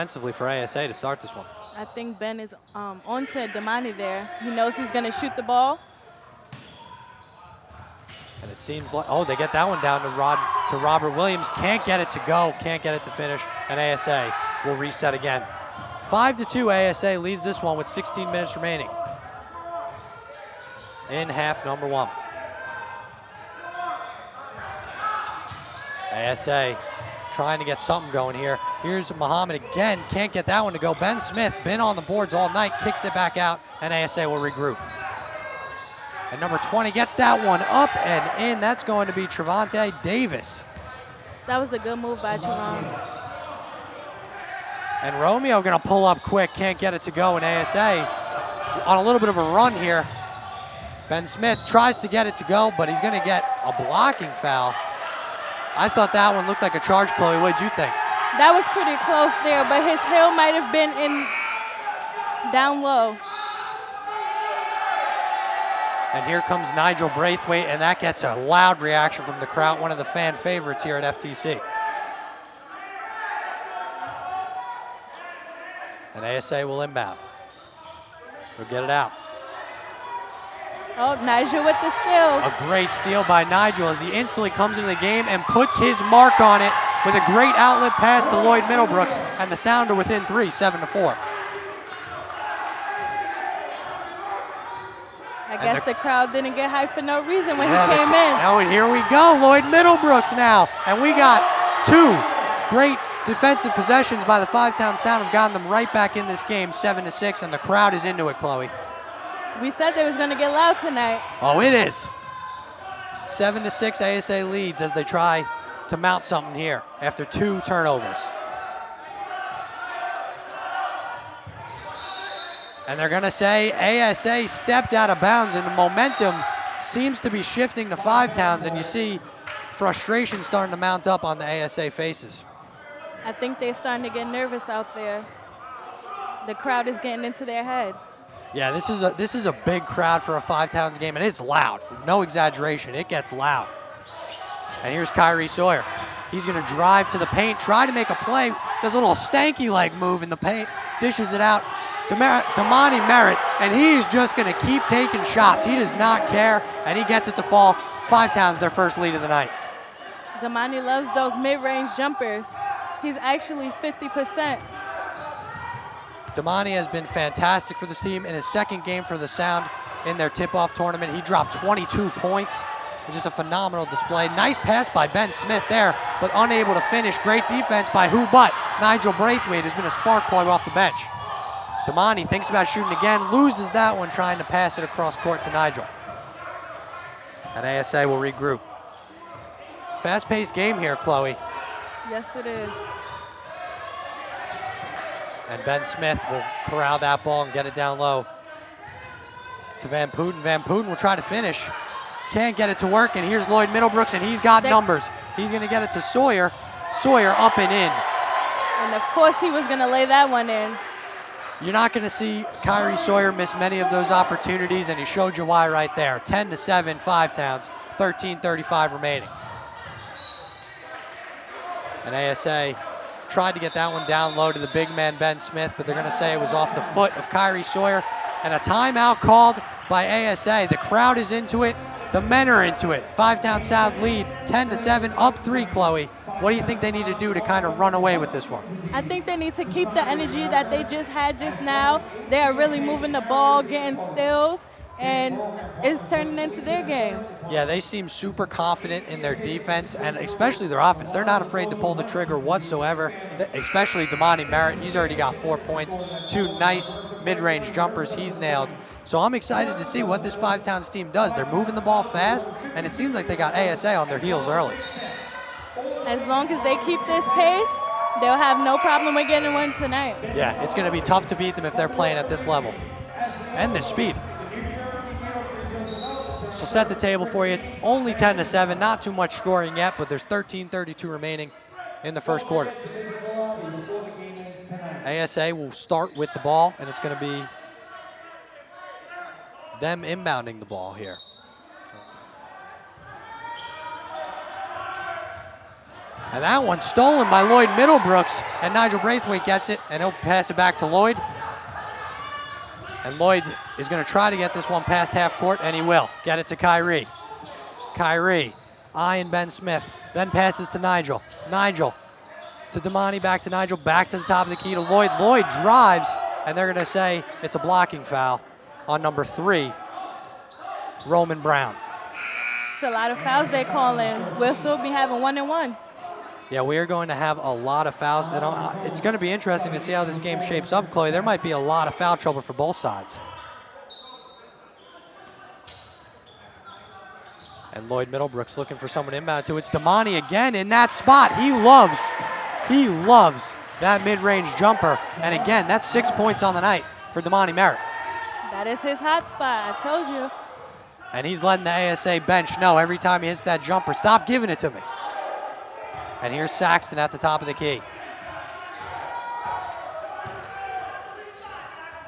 Defensively for ASA to start this one. I think Ben is on to Damani there. He knows he's going to shoot the ball. And it seems like, oh, they get that one down to Robert Williams. Can't get it to go, can't get it to finish, and ASA will reset again. 5-2, ASA leads this one with 16 minutes remaining in half number one. ASA trying to get something going here. Here's Muhammad again, can't get that one to go. Ben Smith, been on the boards all night, kicks it back out, and ASA will regroup. And number 20 gets that one up and in. That's going to be Trevante Davis. That was a good move by Trevon. And Romeo gonna pull up quick, can't get it to go, and ASA on a little bit of a run here. Ben Smith tries to get it to go, but he's gonna get a blocking foul. I thought that one looked like a charge, Chloe. What did you think? That was pretty close there, but his heel might have been in down low. And here comes Nigel Braithwaite, and that gets a loud reaction from the crowd, one of the fan favorites here at FTC. And ASA will inbound. We'll get it out. Oh, Nigel with the steal. A great steal by Nigel as he instantly comes into the game and puts his mark on it with a great outlet pass to Lloyd Middlebrooks, and the Sounder within 3, 7-4. I guess the crowd didn't get hyped for no reason when he came in. Oh, and here we go, Lloyd Middlebrooks now. And we got two great defensive possessions by the Five-Town Sound, have gotten them right back in this game, 7-6, and the crowd is into it, Chloe. We said they was gonna get loud tonight. Oh, it is. 7-6, ASA leads as they try to mount something here after 2 turnovers. And they're gonna say ASA stepped out of bounds, and the momentum seems to be shifting to Five-Towns, and you see frustration starting to mount up on the ASA faces. I think they're starting to get nervous out there. The crowd is getting into their head. Yeah, this is a big crowd for a Five-Towns game, and it's loud. No exaggeration, it gets loud. And here's Kyrie Sawyer. He's gonna drive to the paint, try to make a play, does a little stanky leg move in the paint, dishes it out to Monty Merritt, and he's just gonna keep taking shots. He does not care, and he gets it to fall. Five-Towns their first lead of the night. Damani loves those mid-range jumpers. He's actually 50%. Damani has been fantastic for this team in his second game for the Sound in their tip-off tournament. He dropped 22 points. It's just a phenomenal display. Nice pass by Ben Smith there, but unable to finish. Great defense by who but Nigel Braithwaite, who's been a spark plug off the bench. Damani thinks about shooting again, loses that one trying to pass it across court to Nigel. And ASA will regroup. Fast-paced game here, Chloe. Yes, it is. And Ben Smith will corral that ball and get it down low to Van Putten. Van Putten will try to finish. Can't get it to work, and here's Lloyd Middlebrooks, and he's got numbers. He's gonna get it to Sawyer. Sawyer up and in. And of course he was gonna lay that one in. You're not gonna see Kyrie Sawyer miss many of those opportunities, and he showed you why right there. 10-7, Five-Towns, 13:35 remaining. And ASA tried to get that one down low to the big man Ben Smith, but they're gonna say it was off the foot of Kyrie Sawyer. And a timeout called by ASA. The crowd is into it, the men are into it. Five-Town Sound lead, 10-7, up 3, Chloe. What do you think they need to do to kind of run away with this one? I think they need to keep the energy that they just had just now. They are really moving the ball, getting steals, and it's turning into their game. Yeah, they seem super confident in their defense and especially their offense. They're not afraid to pull the trigger whatsoever, especially Damani Merritt. He's already got 4 points, 2 nice mid-range jumpers he's nailed. So I'm excited to see what this Five-Towns team does. They're moving the ball fast, and it seems like they got ASA on their heels early. As long as they keep this pace, they'll have no problem with getting one tonight. Yeah, it's going to be tough to beat them if they're playing at this level and this speed. So set the table for you. Only 10-7, not too much scoring yet, but there's 13:32 remaining in the first quarter. ASA will start with the ball, and it's going to be them inbounding the ball here. And that one's stolen by Lloyd Middlebrooks, and Nigel Braithwaite gets it, and he'll pass it back to Lloyd. And Lloyd is going to try to get this one past half court, and he will. Get it to Kyrie. Kyrie eyeing Ben Smith, then passes to Nigel. Nigel to Damani, back to Nigel, back to the top of the key to Lloyd. Lloyd drives, and they're going to say it's a blocking foul on number 3, Roman Brown. It's a lot of fouls they call in. We'll still be having 1-1. Yeah, we are going to have a lot of fouls, and it's going to be interesting to see how this game shapes up, Chloe. There might be a lot of foul trouble for both sides. And Lloyd Middlebrooks looking for someone inbound to. It's Damani again in that spot. He loves that mid-range jumper. And again, that's 6 points on the night for Damani Merritt. That is his hot spot, I told you. And he's letting the ASA bench know every time he hits that jumper, stop giving it to me. And here's Saxton at the top of the key.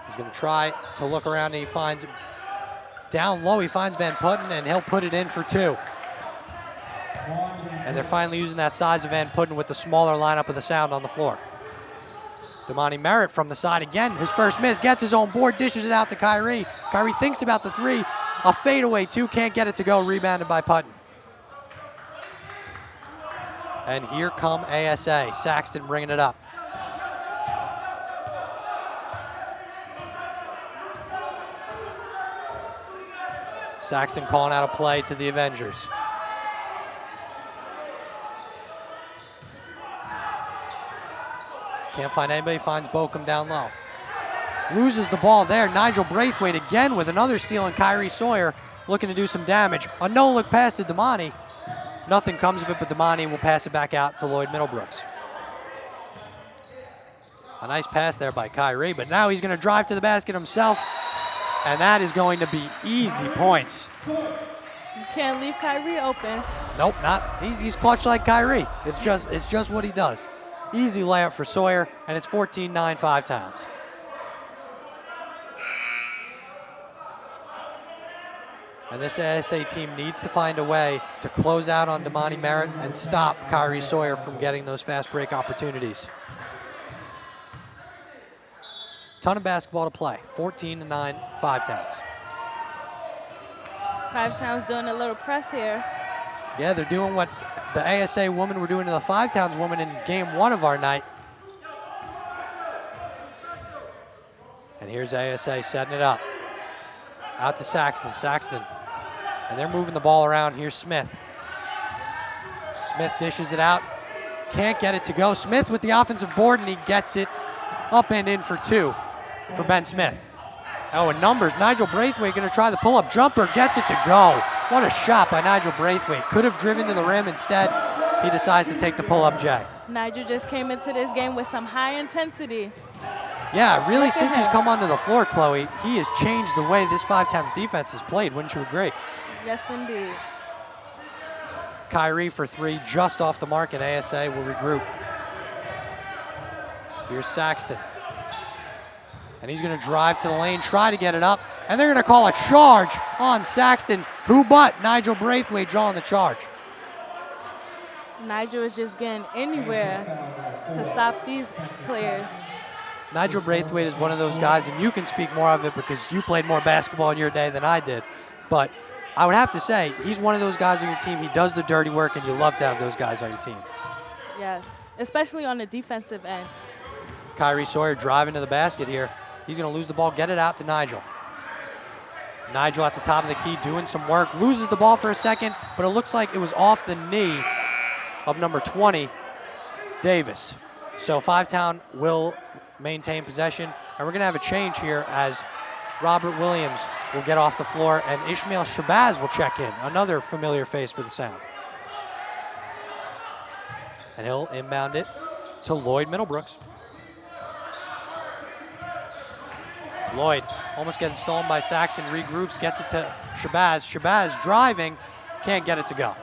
He's going to try to look around, and he finds down low, he finds Van Putten, and he'll put it in for 2. And they're finally using that size of Van Putten with the smaller lineup of the Sound on the floor. Damani Merritt from the side again. His first miss, gets his own board, dishes it out to Kyrie. Kyrie thinks about the 3. A fadeaway 2, can't get it to go, rebounded by Putten. And here come ASA. Saxton bringing it up. Saxton calling out a play to the Avengers. Can't find anybody, finds Bochum down low. Loses the ball there. Nigel Braithwaite again with another steal, and Kyrie Sawyer looking to do some damage. A no-look pass to Damani. Nothing comes of it, but Damani will pass it back out to Lloyd Middlebrooks. A nice pass there by Kyrie, but now he's going to drive to the basket himself, and that is going to be easy points. You can't leave Kyrie open. Nope, not. He's clutch like Kyrie. It's just what he does. Easy layup for Sawyer, and it's 14-9 Five Towns. And this ASA team needs to find a way to close out on Damani Merritt and stop Kyrie Sawyer from getting those fast break opportunities. Ton of basketball to play. 14-9 Five Towns. Five Towns doing a little press here. Yeah, they're doing what the ASA women were doing to the Five Towns women in game 1 of our night. And here's ASA setting it up. Out to Saxton. Saxton. And they're moving the ball around. Here's Smith. Smith dishes it out. Can't get it to go. Smith with the offensive board, and he gets it up and in for 2 for Ben Smith. Oh, and numbers. Nigel Braithwaite going to try the pull-up jumper. Gets it to go. What a shot by Nigel Braithwaite. Could have driven to the rim. Instead, he decides to take the pull-up J. Nigel just came into this game with some high intensity. Yeah, really, since he's come onto the floor, Chloe, he has changed the way this Five Towns defense has played. Wouldn't you agree? Yes, indeed. Kyrie for 3, just off the mark, and ASA will regroup. Here's Saxton. And he's going to drive to the lane, try to get it up, and they're going to call a charge on Saxton. Who but Nigel Braithwaite drawing the charge. Nigel is just getting anywhere to stop these players. Nigel Braithwaite is one of those guys, and you can speak more of it because you played more basketball in your day than I did. But I would have to say, he's one of those guys on your team. He does the dirty work, and you love to have those guys on your team. Yes, especially on the defensive end. Kyrie Sawyer driving to the basket here. He's going to lose the ball, get it out to Nigel. Nigel at the top of the key doing some work. Loses the ball for a second, but it looks like it was off the knee of number 20, Davis. So Five Town will maintain possession, and we're going to have a change here as Robert Williams will get off the floor, and Ishmael Shabazz will check in, another familiar face for the Sound. And he'll inbound it to Lloyd Middlebrooks. Lloyd almost gets stolen by Saxton, regroups, gets it to Shabazz. Shabazz driving, can't get it to go.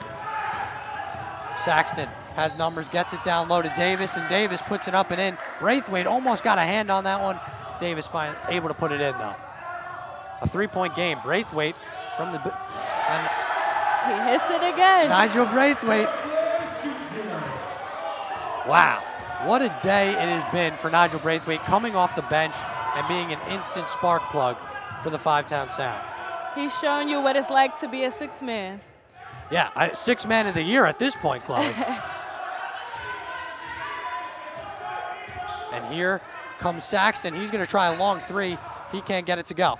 Saxton has numbers, gets it down low to Davis, and Davis puts it up and in. Braithwaite almost got a hand on that one. Davis able to put it in though. A 3-point game. Braithwaite from the... And he hits it again. Nigel Braithwaite Wow, what a day it has been for Nigel Braithwaite, coming off the bench and being an instant spark plug for the Five-Town Sound. He's showing you what it's like to be a sixth man. Yeah, sixth man of the year at this point, Chloe. And here comes Saxton. He's going to try a long three. He can't get it to go.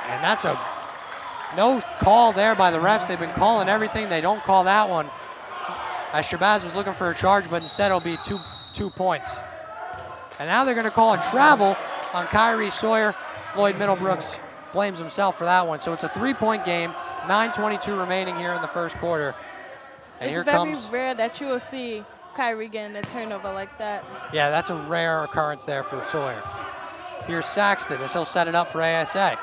And that's a no call there by the refs. They've been calling everything. They don't call that one. As Shabazz was looking for a charge, but instead it'll be two points. And now they're going to call a travel on Kyrie Sawyer. Floyd Middlebrooks blames himself for that one. So it's a 3-point game, 9:22 remaining here in the first quarter. And here comes. It's very rare that you will see Kyrie getting a turnover like that. Yeah, that's a rare occurrence there for Sawyer. Here's Saxton as he'll set it up for ASA.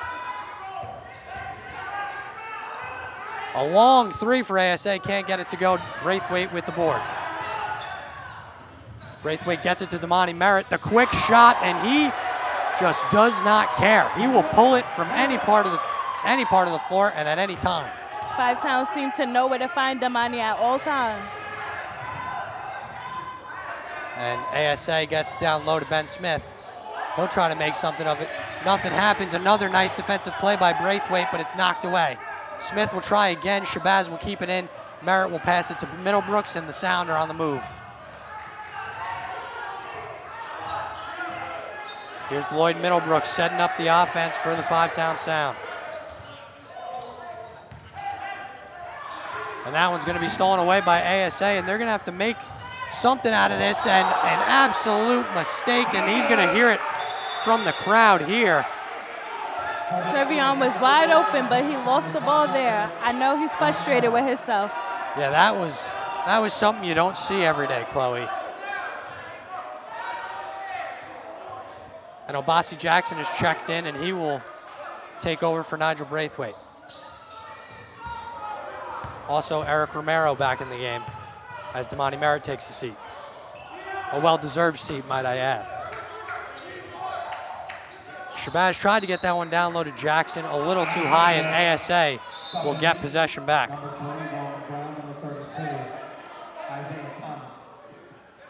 A long three for ASA, can't get it to go. Braithwaite with the board. Braithwaite gets it to Damani Merritt, the quick shot, and he just does not care. He will pull it from any part of the floor and at any time. Five-Town seem to know where to find Damani at all times. And ASA gets down low to Ben Smith. He'll try to make something of it. Nothing happens. Another nice defensive play by Braithwaite, but it's knocked away. Smith will try again. Shabazz will keep it in. Merritt will pass it to Middlebrooks, and the Sound are on the move. Here's Lloyd Middlebrooks setting up the offense for the Five-Town Sound. And that one's going to be stolen away by ASA, and they're going to have to make something out of this, and an absolute mistake, and he's going to hear it from the crowd here. Trevion was wide open, but he lost the ball there. I know he's frustrated with himself. Yeah, that was something you don't see every day, Chloe. And Obasi Jackson is checked in, and he will take over for Nigel Braithwaite. Also, Eric Romero back in the game as Damani Merritt takes a seat. A well-deserved seat, might I add. Shabazz tried to get that one down low to Jackson, a little too high, and ASA will get possession back.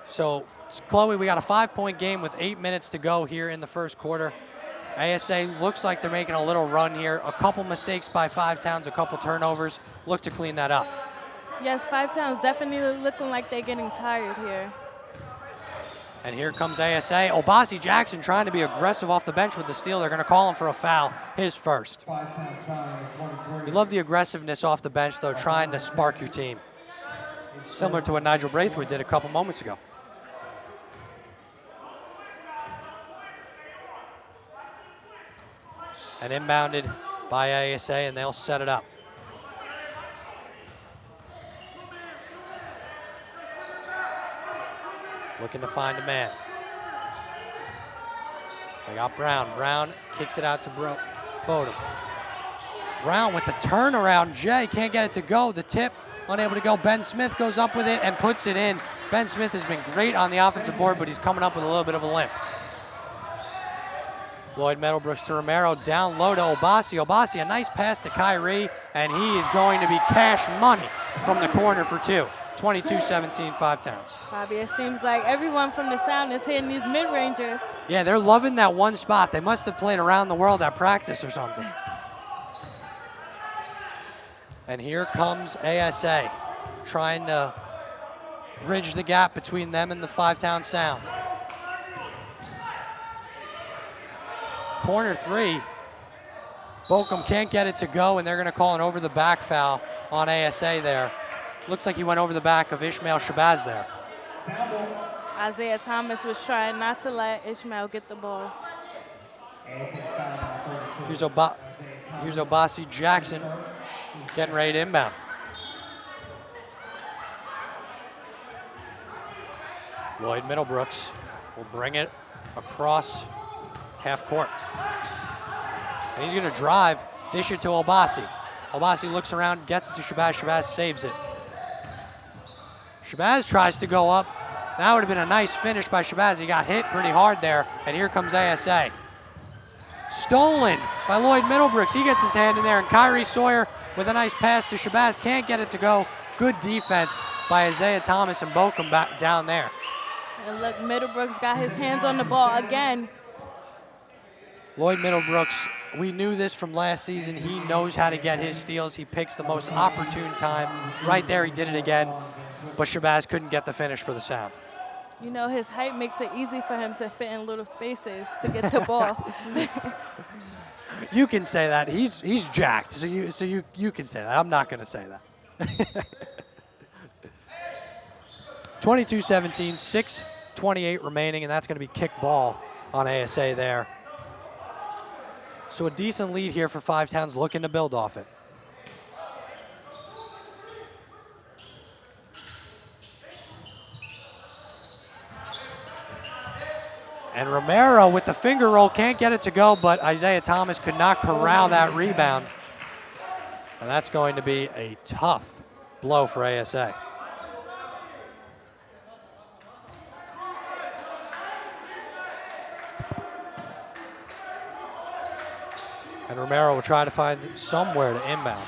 So, Chloe, we got a 5-point game with 8 minutes to go here in the first quarter. ASA looks like they're making a little run here. A couple mistakes by Five-Towns, a couple turnovers. Look to clean that up. Yes, Five-Towns definitely looking like they're getting tired here. And here comes ASA. Obasi Jackson trying to be aggressive off the bench with the steal. They're going to call him for a foul, his first. You love the aggressiveness off the bench, though, trying to spark your team. Similar to what Nigel Braithwaite did a couple moments ago. And inbounded by ASA, and they'll set it up. Looking to find a man. They got Brown. Brown kicks it out to Bodum. Brown with the turnaround. Jay can't get it to go. The tip, unable to go. Ben Smith goes up with it and puts it in. Ben Smith has been great on the offensive board, but he's coming up with a little bit of a limp. Lloyd Middlebrooks to Romero, down low to Obasi. Obasi, a nice pass to Kyrie, and he is going to be cash money from the corner for two. 22-17, Five-Towns. Bobby, it seems like everyone from the Sound is hitting these mid-rangers. Yeah, they're loving that one spot. They must have played around the world at practice or something. And here comes ASA, trying to bridge the gap between them and the Five-Town Sound. Corner three. Bochum can't get it to go, and they're going to call an over-the-back foul on ASA there. Looks like he went over the back of Ishmael Shabazz there. Isaiah Thomas was trying not to let Ishmael get the ball. Here's Obasi Jackson getting ready to inbound. Lloyd Middlebrooks will bring it across half court. And he's going to drive, dish it to Obasi. Obasi looks around, gets it to Shabazz. Shabazz saves it. Shabazz tries to go up. That would have been a nice finish by Shabazz. He got hit pretty hard there, and here comes ASA. Stolen by Lloyd Middlebrooks. He gets his hand in there, and Kyrie Sawyer with a nice pass to Shabazz. Can't get it to go. Good defense by Isaiah Thomas and Bokum back down there. And look, Middlebrooks got his hands on the ball again. Lloyd Middlebrooks, we knew this from last season. He knows how to get his steals. He picks the most opportune time. Right there, he did it again, but Shabazz couldn't get the finish for the Sound. You know, his height makes it easy for him to fit in little spaces to get the ball. You can say that. He's jacked, so you can say that. I'm not going to say that. 22-17, 6:28 remaining, and that's going to be kick ball on ASA there. So a decent lead here for Five Towns, looking to build off it. And Romero with the finger roll can't get it to go, but Isaiah Thomas could not corral that rebound. And that's going to be a tough blow for ASA. And Romero will try to find somewhere to inbound.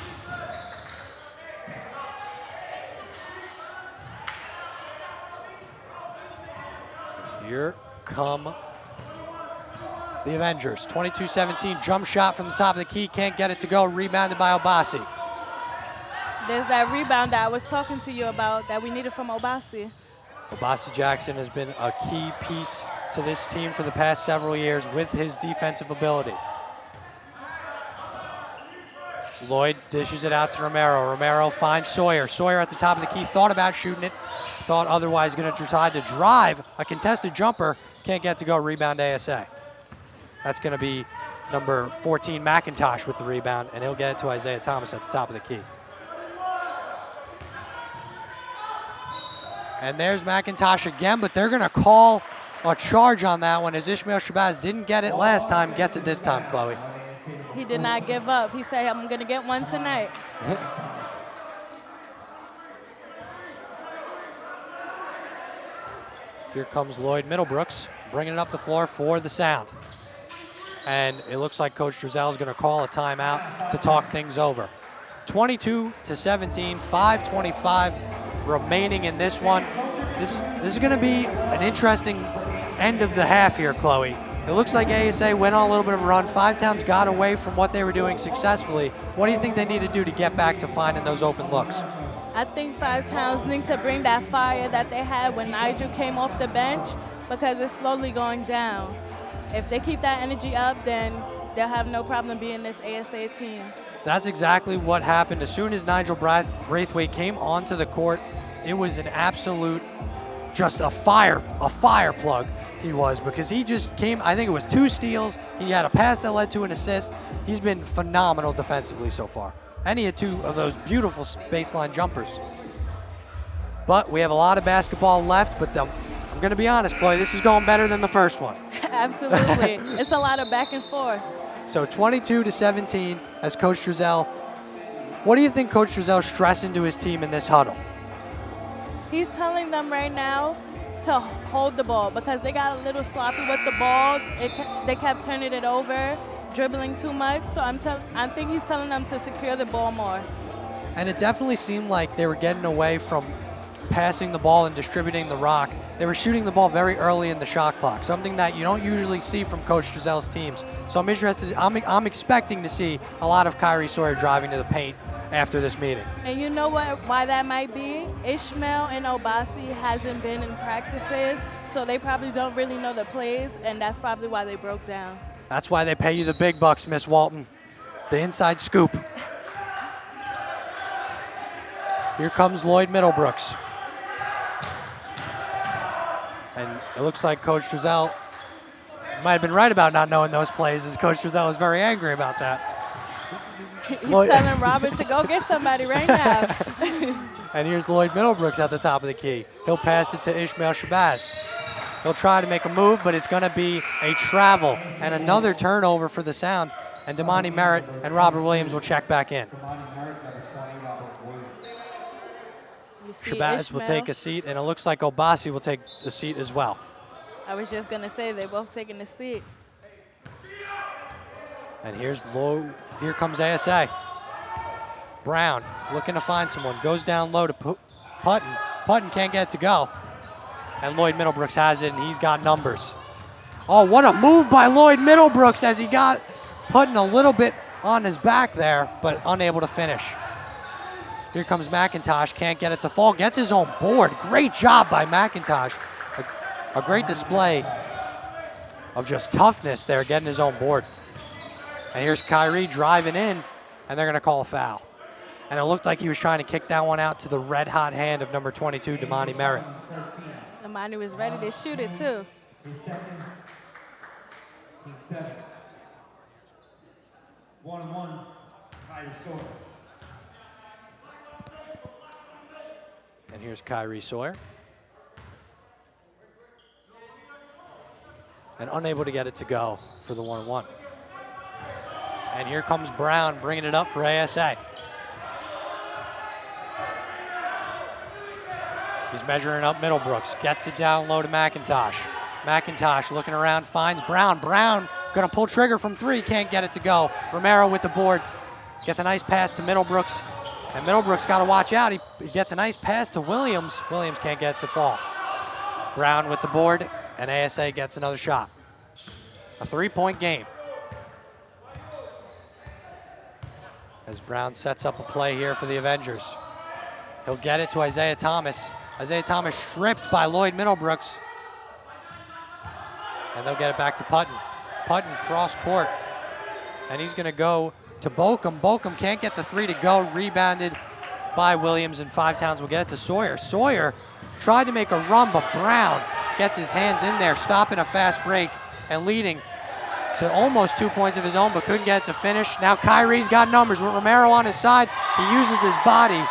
Here come the Avengers. 22-17, jump shot from the top of the key, can't get it to go, rebounded by Obasi. There's that rebound that I was talking to you about that we needed from Obasi. Obasi Jackson has been a key piece to this team for the past several years with his defensive ability. Lloyd dishes it out to Romero. Romero finds Sawyer. Sawyer at the top of the key, thought about shooting it, thought otherwise going to try to drive a contested jumper, can't get to go, rebound ASA. That's going to be number 14 McIntosh with the rebound, and he'll get it to Isaiah Thomas at the top of the key. And there's McIntosh again, but they're going to call a charge on that one as Ishmael Shabazz didn't get it last time, gets it this time, Chloe. He did not give up. He said, I'm going to get one tonight. Here comes Lloyd Middlebrooks, bringing it up the floor for the Sound. And it looks like Coach Drizel is going to call a timeout to talk things over. 22-17, 5:25 remaining in this one. This is going to be an interesting end of the half here, Chloe. It looks like ASA went on a little bit of a run. Five Towns got away from what they were doing successfully. What do you think they need to do to get back to finding those open looks? I think Five Towns need to bring that fire that they had when Nigel came off the bench, because it's slowly going down. If they keep that energy up, then they'll have no problem being this ASA team. That's exactly what happened. As soon as Nigel Braithwaite came onto the court, it was an absolute, just a fire plug. He was, because he just came, I think it was 2 steals. He had a pass that led to an assist. He's been phenomenal defensively so far. And he had 2 of those beautiful baseline jumpers. But we have a lot of basketball left, but I'm going to be honest, Chloe, this is going better than the first one. Absolutely. It's a lot of back and forth. So 22-17 as Coach Drizel. What do you think Coach Drizel's stressing to his team in this huddle? He's telling them right now to hold the ball, because they got a little sloppy with the ball. They kept turning it over, dribbling too much. So I think he's telling them to secure the ball more. And it definitely seemed like they were getting away from passing the ball and distributing the rock. They were shooting the ball very early in the shot clock, something that you don't usually see from Coach Drizel's teams. So I'm interested, I'm expecting to see a lot of Kyrie Sawyer driving to the paint after this meeting. And you know why that might be? Ishmael and Obasi hasn't been in practices, so they probably don't really know the plays, and that's probably why they broke down. That's why they pay you the big bucks, Miss Walton. The inside scoop. Here comes Lloyd Middlebrooks. And it looks like Coach Drizel might have been right about not knowing those plays, as Coach Drizel was very angry about that. He's telling Robert to go get somebody right now. And here's Lloyd Middlebrooks at the top of the key. He'll pass it to Ishmael Shabazz. He'll try to make a move, but it's going to be a travel and another turnover for the Sound. And Damani Merritt and Robert Williams will check back in. Shabazz will take a seat, and it looks like Obasi will take the seat as well. I was just going to say they're both taking the seat. And here comes ASA. Brown looking to find someone, goes down low to Putton. Putton can't get it to go. And Lloyd Middlebrooks has it, and he's got numbers. Oh, what a move by Lloyd Middlebrooks as he got Putton a little bit on his back there, but unable to finish. Here comes McIntosh, can't get it to fall, gets his own board. Great job by McIntosh. A great display of just toughness there, getting his own board. And here's Kyrie driving in, and they're gonna call a foul. And it looked like he was trying to kick that one out to the red hot hand of number 22, Damani Merritt. Damani was ready to shoot it too. His second, team 7. 1-1, Kyrie Sawyer. And here's Kyrie Sawyer. And unable to get it to go for the 1-1. And here comes Brown bringing it up for ASA. He's measuring up Middlebrooks, gets it down low to McIntosh. McIntosh looking around, finds Brown. Brown gonna pull trigger from 3, can't get it to go. Romero with the board, gets a nice pass to Middlebrooks. And Middlebrooks gotta watch out. He gets a nice pass to Williams. Williams can't get it to fall. Brown with the board, and ASA gets another shot. A 3-point game. As Brown sets up a play here for the Avengers. He'll get it to Isaiah Thomas. Isaiah Thomas stripped by Lloyd Middlebrooks. And they'll get it back to Putton. Putton cross court. And he's gonna go to Bokum. Bokum can't get the 3 to go. Rebounded by Williams, and Five Towns will get it to Sawyer. Sawyer tried to make a run, but Brown gets his hands in there, stopping a fast break and leading to almost 2 points of his own, but couldn't get it to finish. Now Kyrie's got numbers with Romero on his side. He uses his body,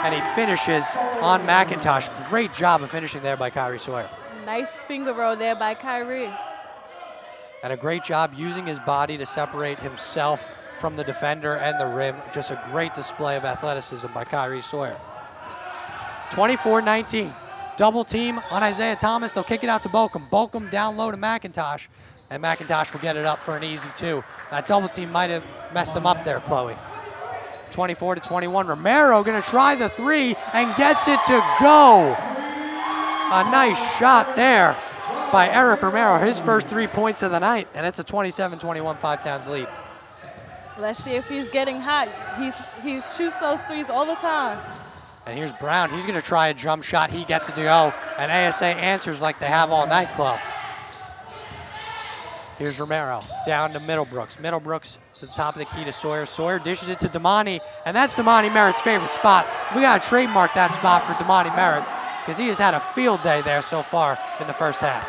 and he finishes on McIntosh. Great job of finishing there by Kyrie Sawyer. Nice finger roll there by Kyrie. And a great job using his body to separate himself from the defender and the rim. Just a great display of athleticism by Kyrie Sawyer. 24-19. Double team on Isaiah Thomas. They'll kick it out to Bokum. Bokum down low to McIntosh. And McIntosh will get it up for an easy 2. That double team might have messed him up there, Chloe. 24-21. Romero gonna try the 3 and gets it to go. A nice shot there by Eric Romero, his first 3 points of the night, and it's a 27-21 Five Towns lead. Let's see if he's getting hot. He shoots those 3s all the time. And here's Brown. He's going to try a jump shot. He gets it to go, and ASA answers like they have all night, Club. Here's Romero down to Middlebrooks. Middlebrooks to the top of the key to Sawyer. Sawyer dishes it to Damani, and that's Damani Merritt's favorite spot. We got to trademark that spot for Damani Merritt because he has had a field day there so far in the first half.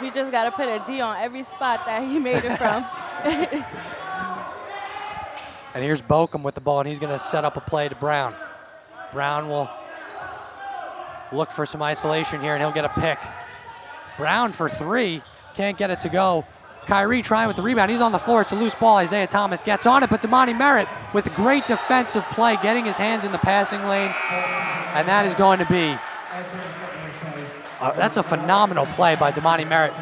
We just got to put a D on every spot that he made it from. And here's Bokum with the ball, and he's going to set up a play to Brown. Brown will look for some isolation here, and he'll get a pick. Brown for 3, can't get it to go. Kyrie trying with the rebound. He's on the floor. It's a loose ball. Isaiah Thomas gets on it, but Damani Merritt with great defensive play, getting his hands in the passing lane, and that is going to be that's a phenomenal play by Damani Merritt.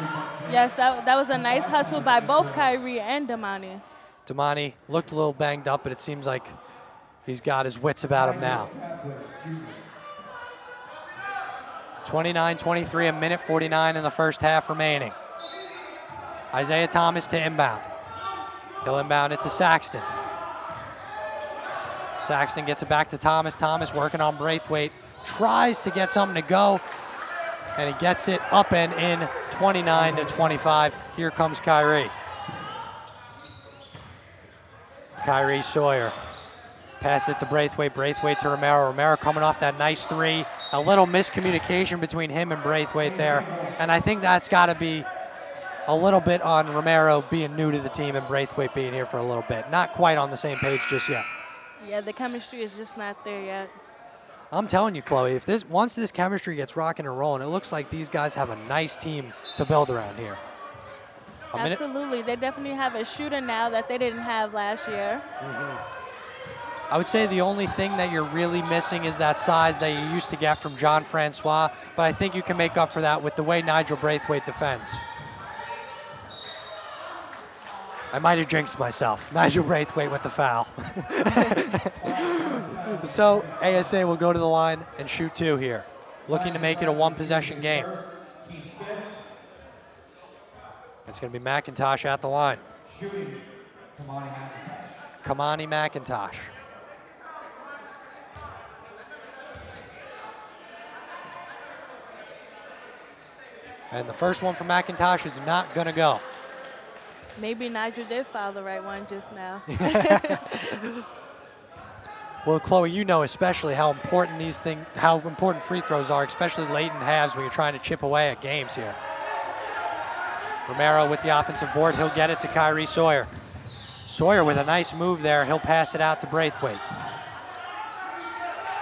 Yes, that was a nice hustle by both Kyrie and Damani. Damani looked a little banged up, but it seems like he's got his wits about him now. 29-23, a minute 49 in the first half remaining. Isaiah Thomas to inbound. He'll inbound it to Saxton. Saxton gets it back to Thomas. Thomas working on Braithwaite. Tries to get something to go, and he gets it up and in, 29-25. Here comes Kyrie. Kyrie Sawyer. Pass it to Braithwaite. Braithwaite to Romero. Romero coming off that nice 3. A little miscommunication between him and Braithwaite there. And I think that's got to be a little bit on Romero being new to the team and Braithwaite being here for a little bit. Not quite on the same page just yet. Yeah, the chemistry is just not there yet. I'm telling you, Chloe, if once this chemistry gets rocking and rolling, it looks like these guys have a nice team to build around here. Absolutely. They definitely have a shooter now that they didn't have last year. I would say the only thing that you're really missing is that size that you used to get from John Francois, but I think you can make up for that with the way Nigel Braithwaite defends. I might have jinxed myself. Nigel Braithwaite with the foul. So ASA will go to the line and shoot 2 here, looking to make it a 1-possession game. It's going to be McIntosh at the line. Shooting, Kamani McIntosh. Kamani McIntosh. And the first one for McIntosh is not going to go. Maybe Nigel did foul the right one just now. Well, Chloe, you know especially how important free throws are, especially late in halves when you're trying to chip away at games here. Romero with the offensive board. He'll get it to Kyrie Sawyer. Sawyer with a nice move there. He'll pass it out to Braithwaite.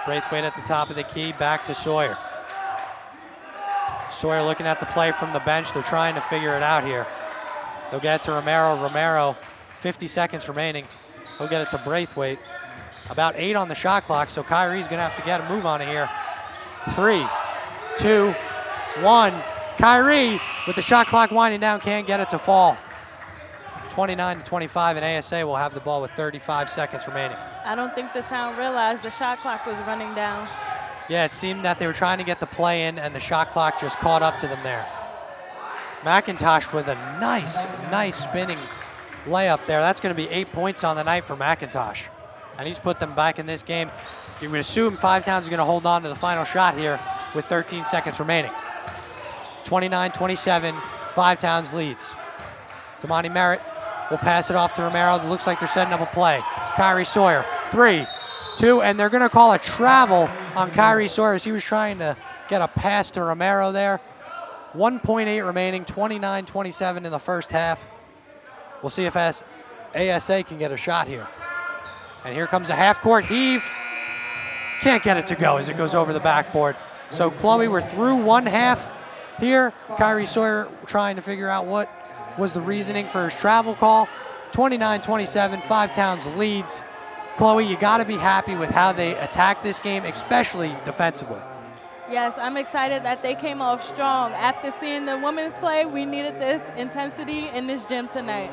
Braithwaite at the top of the key, back to Sawyer. Sawyer looking at the play from the bench. They're trying to figure it out here. They'll get it to Romero. Romero, 50 seconds remaining. He'll get it to Braithwaite. About 8 on the shot clock, so Kyrie's gonna have to get a move on it here. 3, 2, 1. Kyrie, with the shot clock winding down, can't get it to fall. 29-25, and ASA will have the ball with 35 seconds remaining. I don't think the Sound realized the shot clock was running down. Yeah, it seemed that they were trying to get the play in, and the shot clock just caught up to them there. McIntosh with a nice spinning layup there. That's gonna be 8 points on the night for McIntosh. And he's put them back in this game. You would assume Five Towns is gonna hold on to the final shot here with 13 seconds remaining. 29-27, Five Towns leads. Damani Merritt will pass it off to Romero. It looks like they're setting up a play. Kyrie Sawyer, 3, 2, and they're gonna call a travel on Kyrie Sawyer as he was trying to get a pass to Romero there. 1.8 remaining, 29-27 in the first half. We'll see if ASA can get a shot here. And here comes a half-court heave. Can't get it to go as it goes over the backboard. So Chloe, we're through one half here. Kyrie Sawyer trying to figure out what was the reasoning for his travel call. 29-27, Five Towns leads. Chloe, you gotta be happy with how they attacked this game, especially defensively. Yes, I'm excited that they came off strong. After seeing the women's play, we needed this intensity in this gym tonight.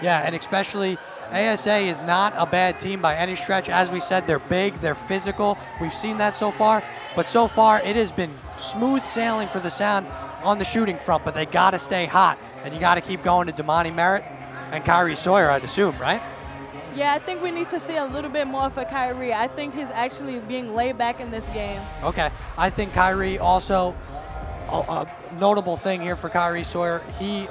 Yeah, and especially ASA is not a bad team by any stretch. As we said, they're big, they're physical. We've seen that so far, but so far it has been smooth sailing for the Sound on the shooting front, but they gotta stay hot, and you gotta keep going to Damani Merritt and Kyrie Sawyer, I'd assume, right? Yeah, I think we need to see a little bit more for Kyrie. I think he's actually being laid back in this game. Okay, I think Kyrie also, a notable thing here for Kyrie Sawyer, he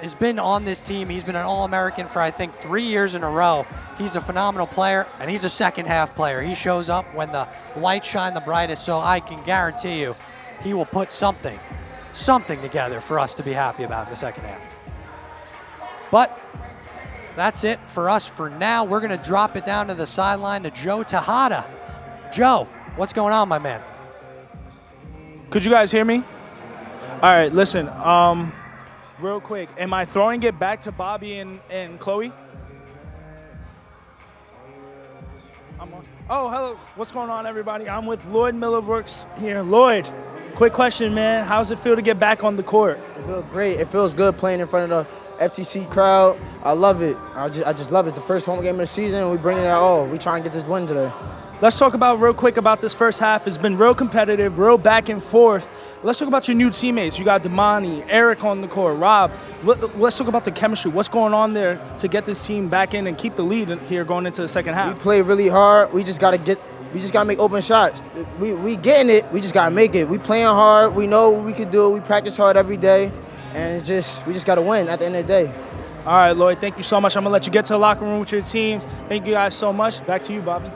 has been on this team. He's been an All-American for, I think, 3 years in a row. He's a phenomenal player, and he's a second half player. He shows up when the lights shine the brightest, so I can guarantee you he will put something together for us to be happy about in the second half. But that's it for us for now. We're gonna drop it down to the sideline to Joe Tejada. Joe, what's going on, my man? Could you guys hear me? All right, listen, real quick, am I throwing it back to Bobby and Chloe? Oh, hello, what's going on, everybody? I'm with Lloyd Millerworks here. Lloyd, quick question, man. How's it feel to get back on the court? It feels great. It feels good playing in front of the FTC crowd. I love it. I just love it. The first home game of the season, we bring it at all. We try and get this win today. Let's talk about real quick about this first half. It's been real competitive, real back and forth. Let's talk about your new teammates. You got Damani, Eric on the court, Rob. Let's talk about the chemistry. What's going on there to get this team back in and keep the lead here going into the second half? We play really hard. We just gotta make open shots. We getting it. We just gotta make it. We playing hard. We know what we can do. We practice hard every day, and we just gotta win at the end of the day. All right, Lloyd. Thank you so much. I'm gonna let you get to the locker room with your teams. Thank you guys so much. Back to you, Bobby.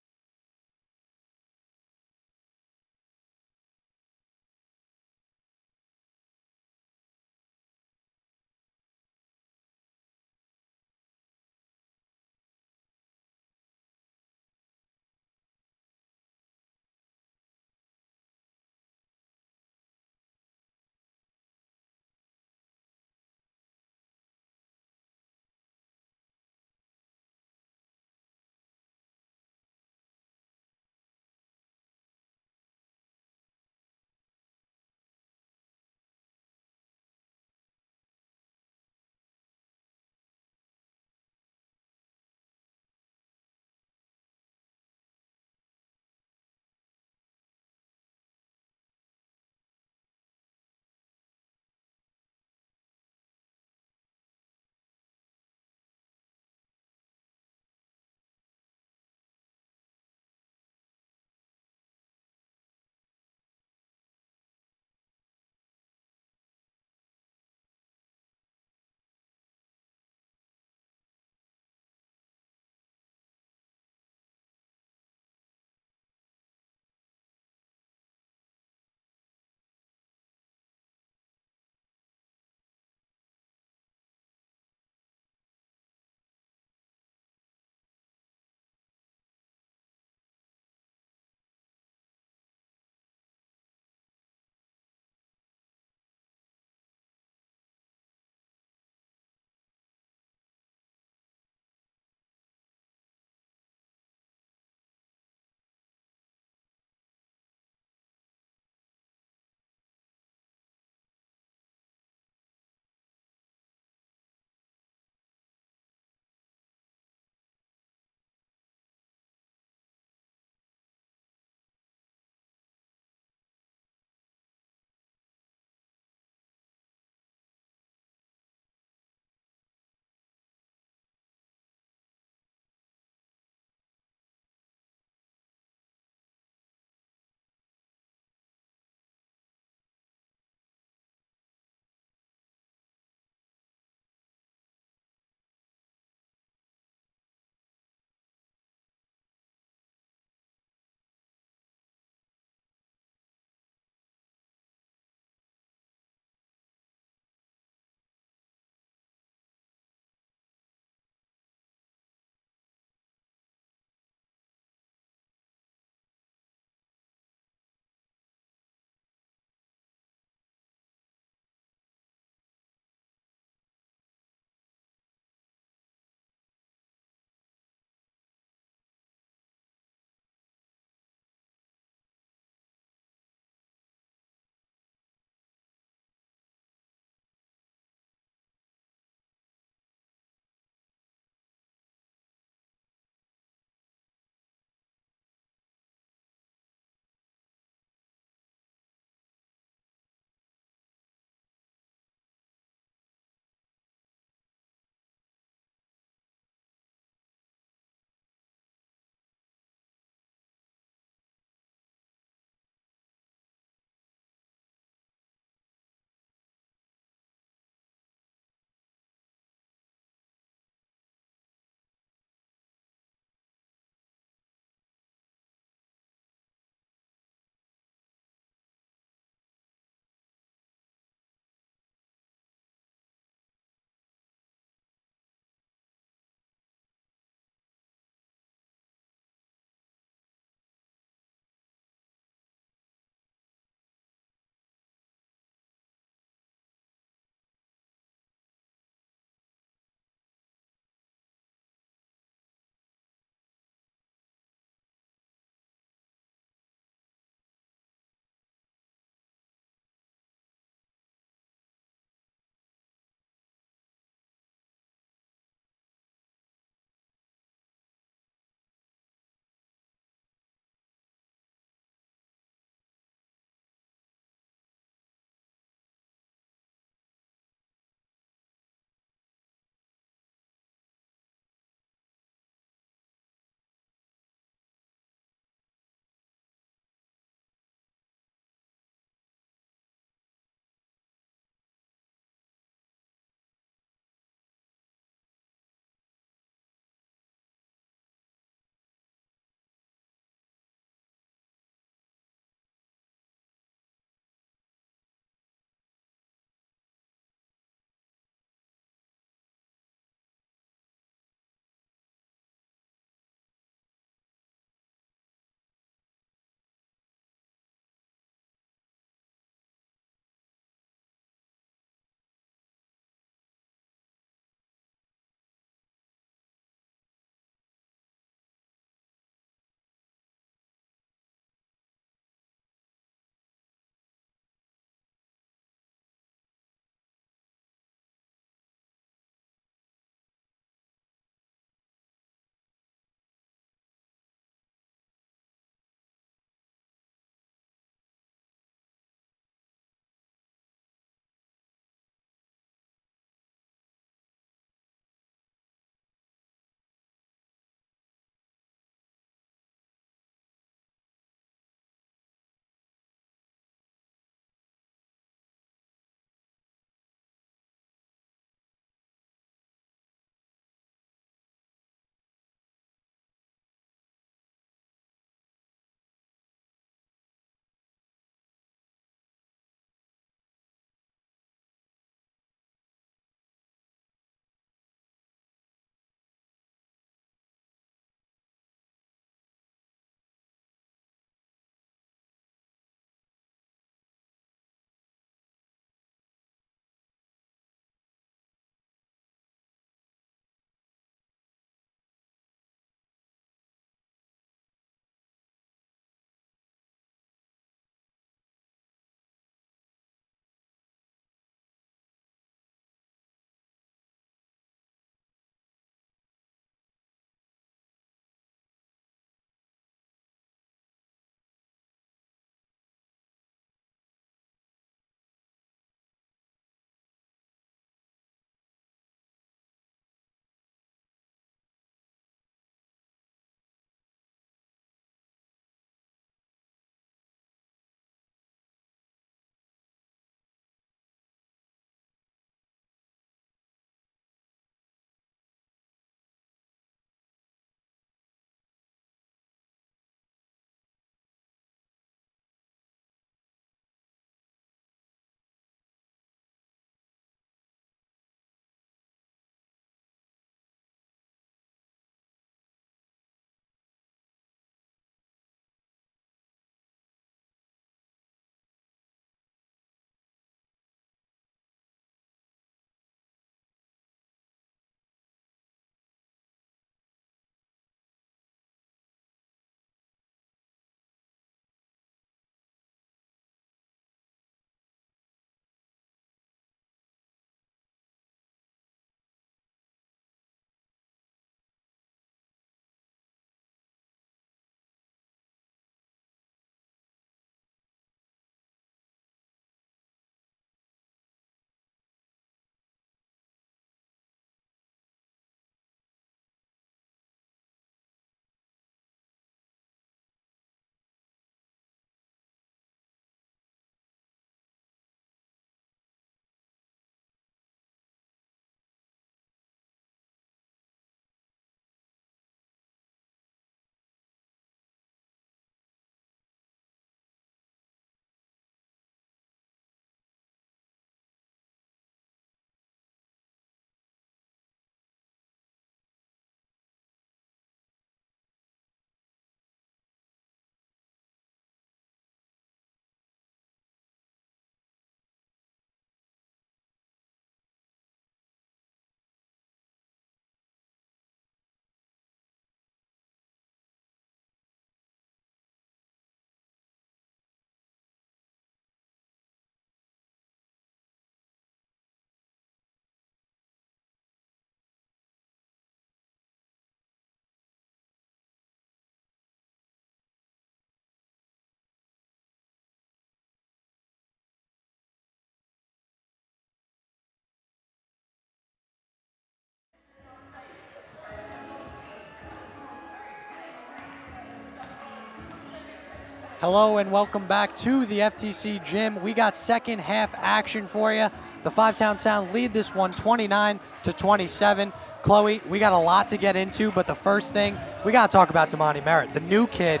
Hello and welcome back to the FTC Gym. We got second half action for you. The Five-Town Sound lead this one 29-27. Chloe, we got a lot to get into, but the first thing, we got to talk about Damani Merritt, the new kid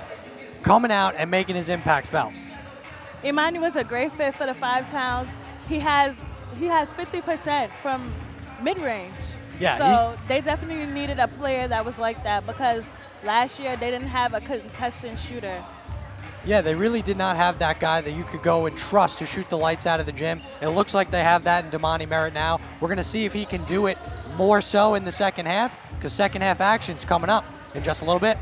coming out and making his impact felt. Imani was a great fit for the Five Towns. He has 50% from mid-range. Yeah. So they definitely needed a player that was like that because last year they didn't have a contestant shooter. Yeah, they really did not have that guy that you could go and trust to shoot the lights out of the gym. It looks like they have that in Damani Merritt now. We're going to see if he can do it more so in the second half, because second half action's coming up in just a little bit.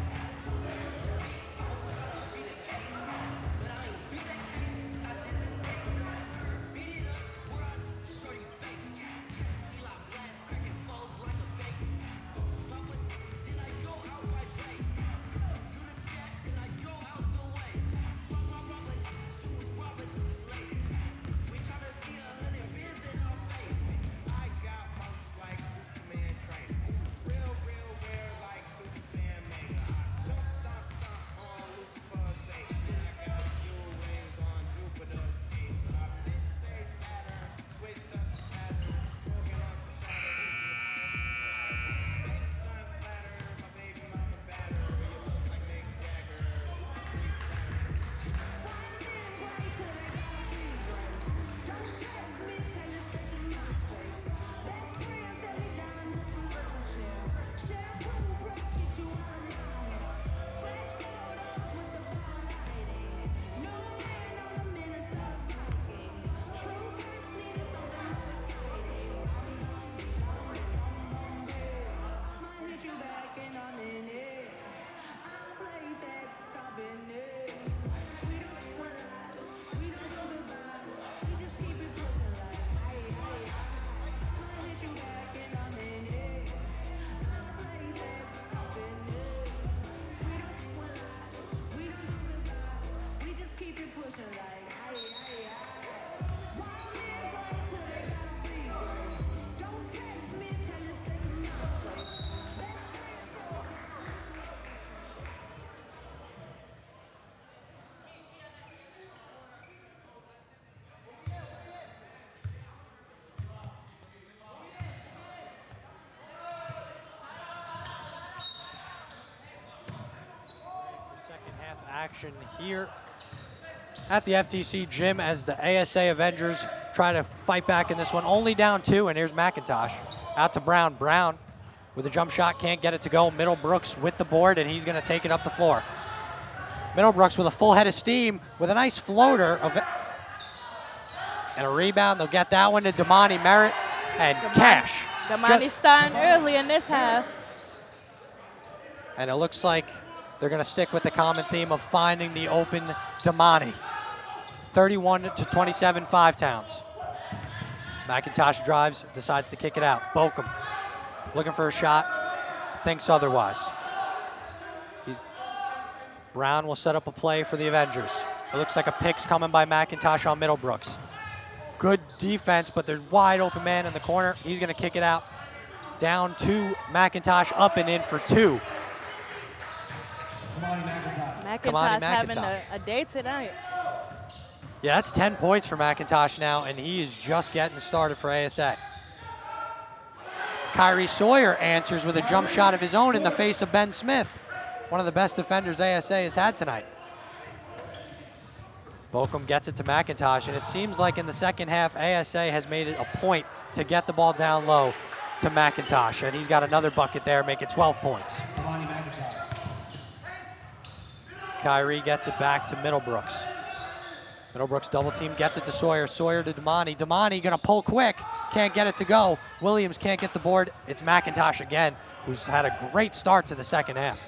Action here at the FTC Gym as the ASA Avengers try to fight back in this one. Only down 2, and here's McIntosh out to Brown. Brown with a jump shot, can't get it to go. Middlebrooks with the board, and he's going to take it up the floor. Middlebrooks with a full head of steam with a nice floater and a rebound. They'll get that one to Damani Merritt and Cash. Damani starting early in this half. And it looks like they're going to stick with the common theme of finding the open Damani. 31-27 Five-Towns. McIntosh drives, decides to kick it out. Bokum looking for a shot, thinks otherwise. Brown will set up a play for the Avengers. It looks like a pick's coming by McIntosh on Middlebrooks. Good defense, but there's wide open man in the corner. He's going to kick it out. Down to McIntosh, up and in for 2. McIntosh having a day tonight. Yeah, that's 10 points for McIntosh now, and he is just getting started for ASA. Kyrie Sawyer answers with a jump shot of his own in the face of Ben Smith, one of the best defenders ASA has had tonight. Bokum gets it to McIntosh, and it seems like in the second half, ASA has made it a point to get the ball down low to McIntosh, and he's got another bucket there, making 12 points. Kyrie gets it back to Middlebrooks. Middlebrooks double team, gets it to Sawyer. Sawyer to Damani. Damani gonna pull quick, can't get it to go. Williams can't get the board. It's McIntosh again, who's had a great start to the second half.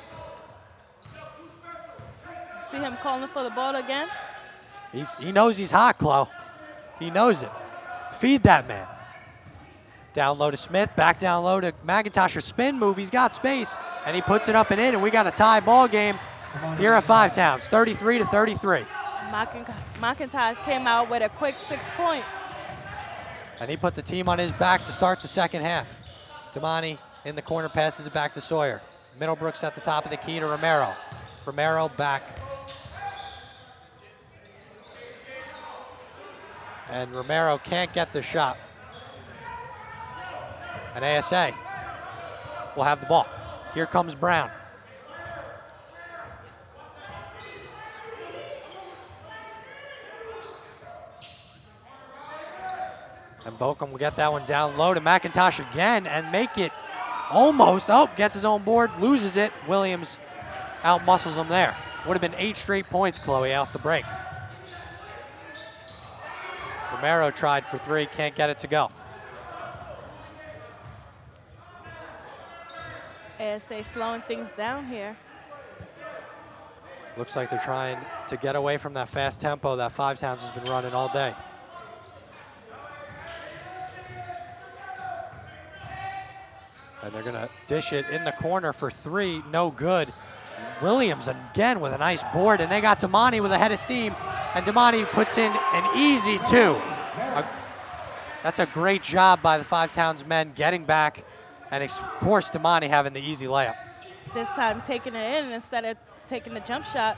See him calling for the ball again? He knows he's hot, Chloe. He knows it. Feed that man. Down low to Smith, back down low to McIntosh. A spin move, he's got space, and he puts it up and in, and we got a tie ball game here at Five-Towns, 33-33. McIntosh came out with a quick 6 points. And he put the team on his back to start the second half. Damani in the corner, passes it back to Sawyer. Middlebrooks at the top of the key to Romero. Romero back And Romero can't get the shot. And ASA will have the ball. Here comes Brown. And Bochum will get that one down low to McIntosh again and make it almost. Oh, gets his own board, loses it. Williams out-muscles him there. Would have been 8 straight points, Chloe, off the break. Romero tried for 3, can't get it to go. ASA slowing things down here. Looks like they're trying to get away from that fast tempo that Five Towns has been running all day. And they're gonna dish it in the corner for 3, no good. Williams again with a nice board, and they got Damani with a head of steam, and Damani puts in an easy 2. That's a great job by the Five Towns men getting back, and of course Damani having the easy layup. This time taking it in instead of taking the jump shot.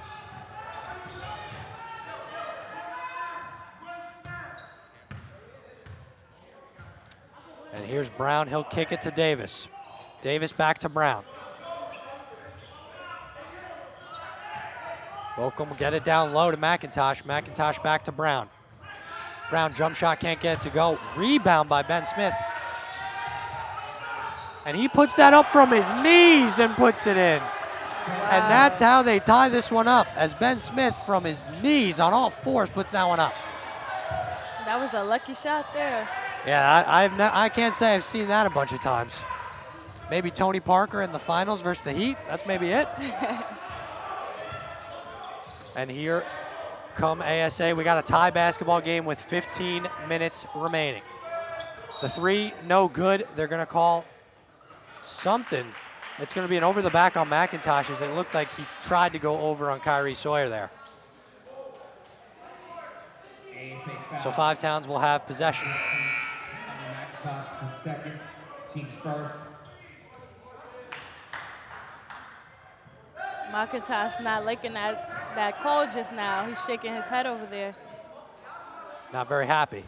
And here's Brown, he'll kick it to Davis. Davis back to Brown. Bochum will get it down low to McIntosh. McIntosh back to Brown. Brown jump shot, can't get it to go. Rebound by Ben Smith. And he puts that up from his knees and puts it in. Wow. And that's how they tie this one up, as Ben Smith from his knees on all 4s puts that one up. That was a lucky shot there. Yeah, I can't say I've seen that a bunch of times. Maybe Tony Parker in the finals versus the Heat. That's maybe it. And here come ASA. We got a tie basketball game with 15 minutes remaining. The 3, no good. They're going to call something. It's going to be an over the back on McIntosh, as it looked like he tried to go over on Kyrie Sawyer there. So Five Towns will have possession. McIntosh to second, team's first. McIntosh not liking that call just now. He's shaking his head over there. Not very happy.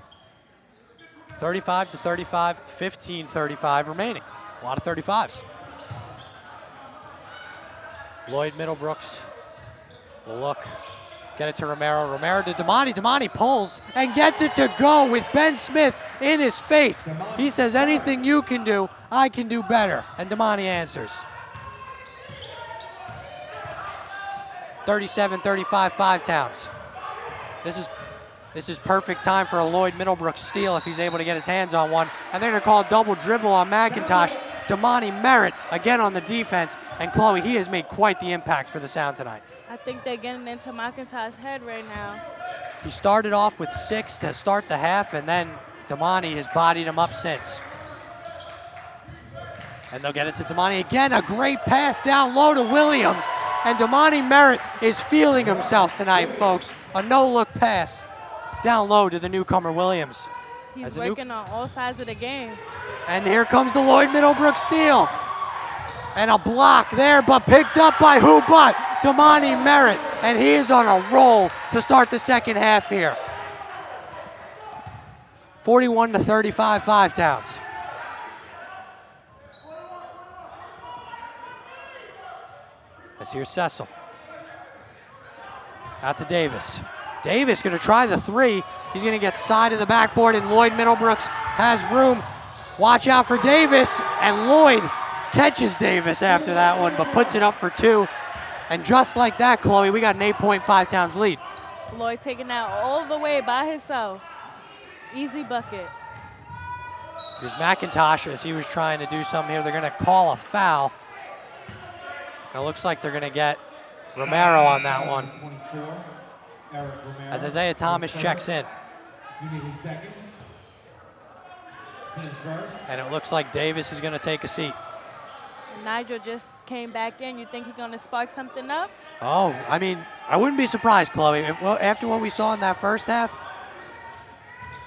35 to 35, 15-35 remaining. A lot of 35s. Lloyd Middlebrooks will look, get it to Romero. Romero to Damani. Damani pulls and gets it to go with Ben Smith in his face. He says, anything you can do, I can do better. And Damani answers. 37-35, Five Towns. This is perfect time for a Lloyd Middlebrooks steal if he's able to get his hands on one. And they're going to call a double dribble on McIntosh. Damani Merritt again on the defense. And Chloe, he has made quite the impact for the Sound tonight. I think they're getting into McIntosh's head right now. He started off with 6 to start the half, and then Damani has bodied him up since. And they'll get it to Damani again. A great pass down low to Williams. And Damani Merritt is feeling himself tonight, folks. A no-look pass down low to the newcomer Williams. He's working on all sides of the game. And here comes the Lloyd Middlebrooks steal. And a block there, but picked up by who but Damani Merritt. And he is on a roll to start the second half here. 41-35, Five Towns. Let's hear Cecil. Out to Davis. Davis gonna try the 3. He's gonna get side of the backboard, and Lloyd Middlebrooks has room. Watch out for Davis, and Lloyd catches Davis after that one, but puts it up for 2. And just like that, Chloe, we got an 8-point Five Towns lead. Lloyd taking that all the way by himself. Easy bucket. Here's McIntosh as he was trying to do something here. They're gonna call a foul. It looks like they're gonna get Romero on that one. As Isaiah Thomas checks in. And it looks like Davis is gonna take a seat. Nigel just came back in. You think he's gonna spark something up? Oh, I mean, I wouldn't be surprised, Chloe. After what we saw in that first half,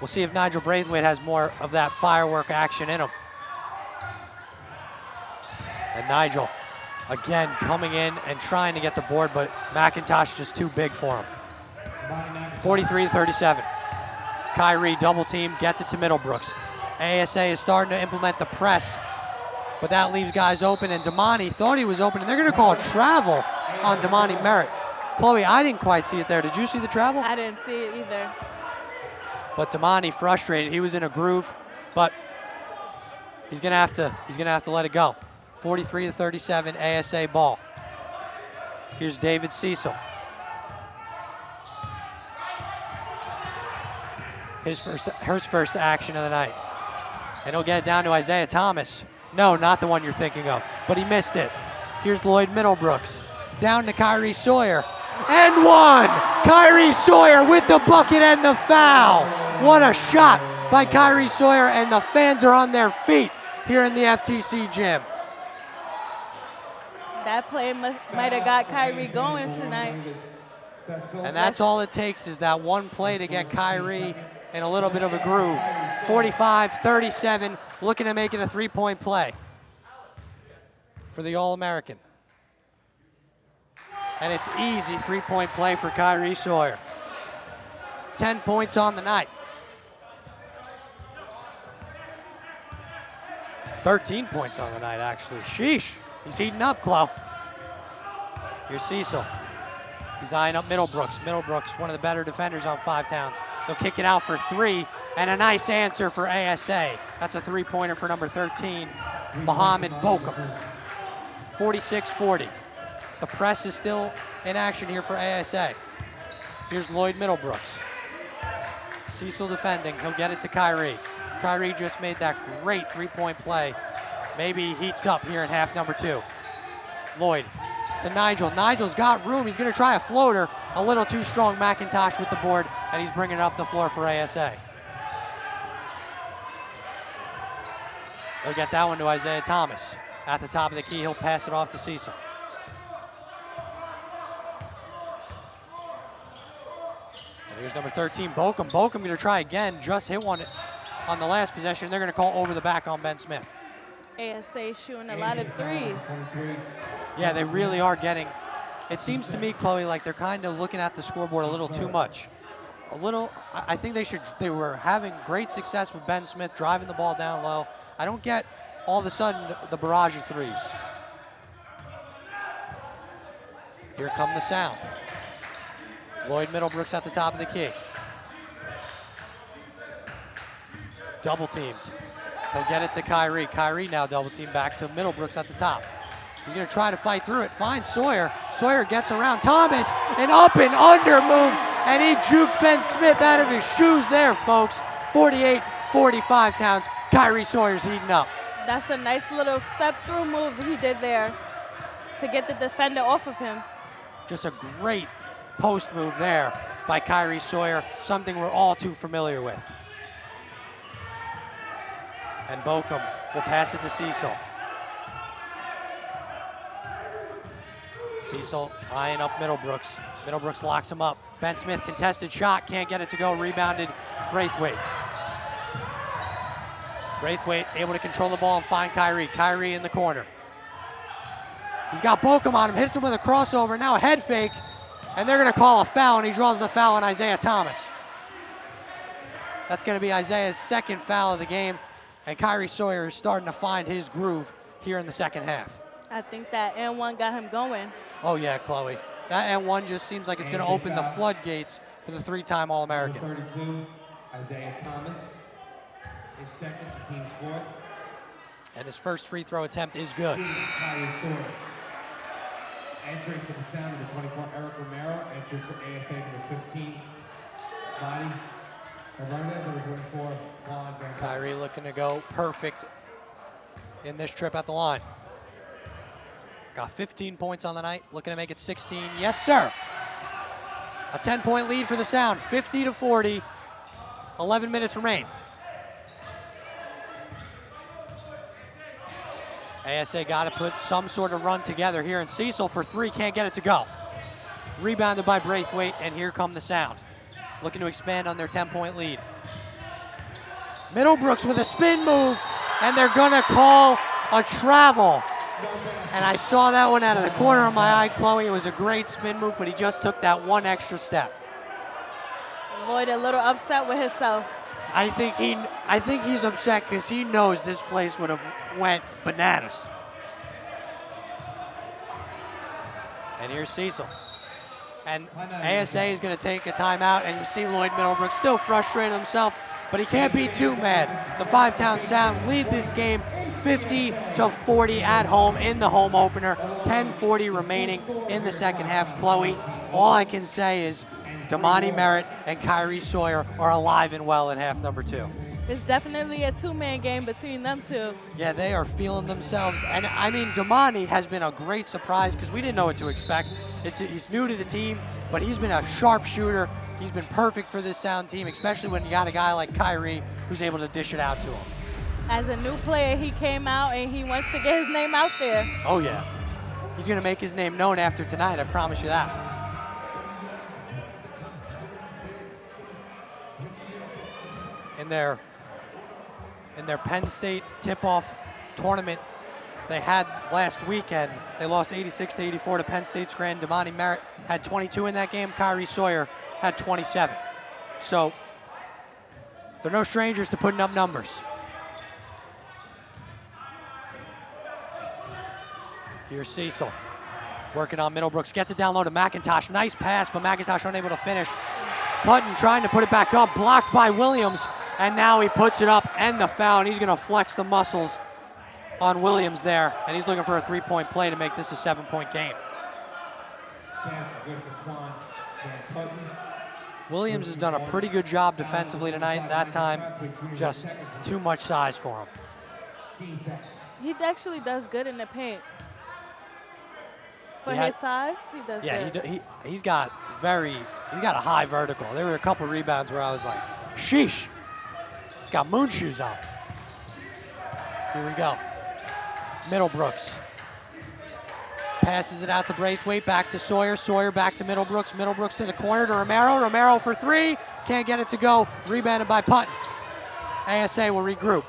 we'll see if Nigel Braithwaite has more of that firework action in him. And Nigel, again, coming in and trying to get the board, but McIntosh just too big for him. 43-37. Kyrie double team, gets it to Middlebrooks. ASA is starting to implement the press, but that leaves guys open, and Damani thought he was open, and they're gonna call travel on Damani Merritt. Chloe, I didn't quite see it there. Did you see the travel? I didn't see it either. But Damani frustrated. He was in a groove, but he's gonna have to let it go. 43-37, ASA ball. Here's David Cecil. His first action of the night. And he'll get it down to Isaiah Thomas. No, not the one you're thinking of, but he missed it. Here's Lloyd Middlebrooks. Down to Kyrie Sawyer. And one! Kyrie Sawyer with the bucket and the foul. What a shot by Kyrie Sawyer, and the fans are on their feet here in the FTC gym. That play might have got Kyrie going tonight. And that's all it takes, is that one play to get Kyrie in a little bit of a groove. 45-37, looking to make it a three-point play for the All-American. And it's easy three-point play for Kyrie Sawyer. 10 points on the night. 13 points on the night, actually. Sheesh, he's heating up, Chloe. Here's Cecil. He's eyeing up Middlebrooks. Middlebrooks, one of the better defenders on Five Towns. They'll kick it out for three, and a nice answer for ASA. That's a three-pointer for number 13, Muhammad Bokum. 46-40. The press is still in action here for ASA. Here's Lloyd Middlebrooks. Cecil defending, he'll get it to Kyrie. Kyrie just made that great three-point play. Maybe he heats up here in half number 2. Lloyd to Nigel. Nigel's got room. He's going to try a floater. A little too strong. McIntosh with the board, and he's bringing it up the floor for ASA. They'll get that one to Isaiah Thomas. At the top of the key, he'll pass it off to Cecil. And here's number 13, Bokum. Bokum going to try again. Just hit one on the last possession. They're going to call over the back on Ben Smith. ASA shooting a lot of threes. Yeah, they really are getting, it seems to me, Chloe, like they're kind of looking at the scoreboard a little too much. I think they were having great success with Ben Smith driving the ball down low. I don't get all of a sudden the barrage of threes. Here come the sound. Lloyd Middlebrooks at the top of the key. Double teamed. He'll get it to Kyrie. Kyrie now double teamed back to Middlebrooks at the top. He's going to try to fight through it. Finds Sawyer. Sawyer gets around Thomas. An up and under move. And he juked Ben Smith out of his shoes there, folks. 48-45 Towns. Kyrie Sawyer's heating up. That's a nice little step-through move he did there to get the defender off of him. Just a great post move there by Kyrie Sawyer. Something we're all too familiar with. And Bokum will pass it to Cecil. Cecil eyeing up Middlebrooks. Middlebrooks locks him up. Ben Smith contested shot, can't get it to go. Rebounded Braithwaite. Braithwaite able to control the ball and find Kyrie. Kyrie in the corner. He's got Bokum on him, hits him with a crossover, now a head fake, and they're gonna call a foul, and he draws the foul on Isaiah Thomas. That's gonna be Isaiah's second foul of the game. And Kyrie Sawyer is starting to find his groove here in the second half. I think that N1 got him going. Oh yeah, Chloe. That N1 just seems like it's going to open the floodgates for the three-time All-American. 32, Isaiah Thomas. His second, the team's fourth. And his first free throw attempt is good. Kyrie Sawyer. Entering for the sound, number 24, Eric Romero. Entering for ASA, number 15, Body. Kyrie looking to go perfect in this trip at the line. Got 15 points on the night, looking to make it 16. Yes, sir. A 10-point lead for the Sound, 50-40. 11 minutes remain. ASA got to put some sort of run together here, and Cecil for three, can't get it to go. Rebounded by Braithwaite, and here come the Sound, looking to expand on their 10-point lead. Middlebrooks with a spin move, and they're gonna call a travel. And I saw that one out of the corner of my eye, Chloe. It was a great spin move, but he just took that one extra step. Lloyd a little upset with himself. I think he's upset because he knows this place would have went bananas. And here's Cecil. And ASA is going to take a timeout, and you see Lloyd Middlebrook still frustrated himself, but he can't be too mad. The Five-Town Sound lead this game 50-40 at home in the home opener. 10:40 remaining in the second half. Chloe, all I can say is Damani Merritt and Kyrie Sawyer are alive and well in half number 2. It's definitely a two-man game between them two. Yeah, they are feeling themselves. And I mean, Damani has been a great surprise because we didn't know what to expect. He's new to the team, but he's been a sharp shooter. He's been perfect for this Sound team, especially when you got a guy like Kyrie who's able to dish it out to him. As a new player, he came out and he wants to get his name out there. Oh yeah, he's gonna make his name known after tonight, I promise you that. In their Penn State tip-off tournament they had last weekend, they lost 86-84 to Penn State's Grand. Damani Merritt had 22 in that game. Kyrie Sawyer had 27. So they're no strangers to putting up numbers. Here's Cecil working on Middlebrooks, gets it down low to McIntosh. Nice pass, but McIntosh unable to finish. Putton trying to put it back up, blocked by Williams, and now he puts it up and the foul, and he's gonna flex the muscles on Williams there, and he's looking for a three-point play to make this a 7-point game. Williams has done a pretty good job defensively tonight. That time, just too much size for him. He actually does good in the paint. For Yeah. his size, he does good. Yeah, he's got a high vertical. There were a couple rebounds where I was like, sheesh. He's got moon shoes on. Here we go. Middlebrooks. Passes it out to Braithwaite, back to Sawyer. Sawyer back to Middlebrooks. Middlebrooks to the corner to Romero. Romero for three. Can't get it to go. Rebounded by Putton. ASA will regroup.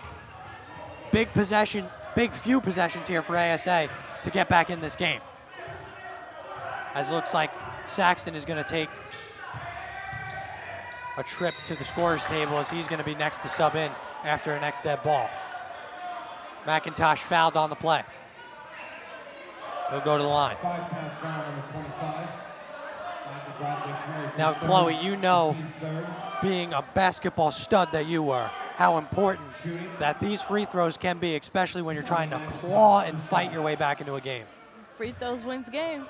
Big few possessions here for ASA to get back in this game. As it looks like Saxton is going to take a trip to the scorer's table as he's going to be next to sub in after a next dead ball. McIntosh fouled on the play. He'll go to the line. Now, Chloe, you know, being a basketball stud that you were, how important that these free throws can be, especially when you're trying to claw and fight your way back into a game. Free throws wins games.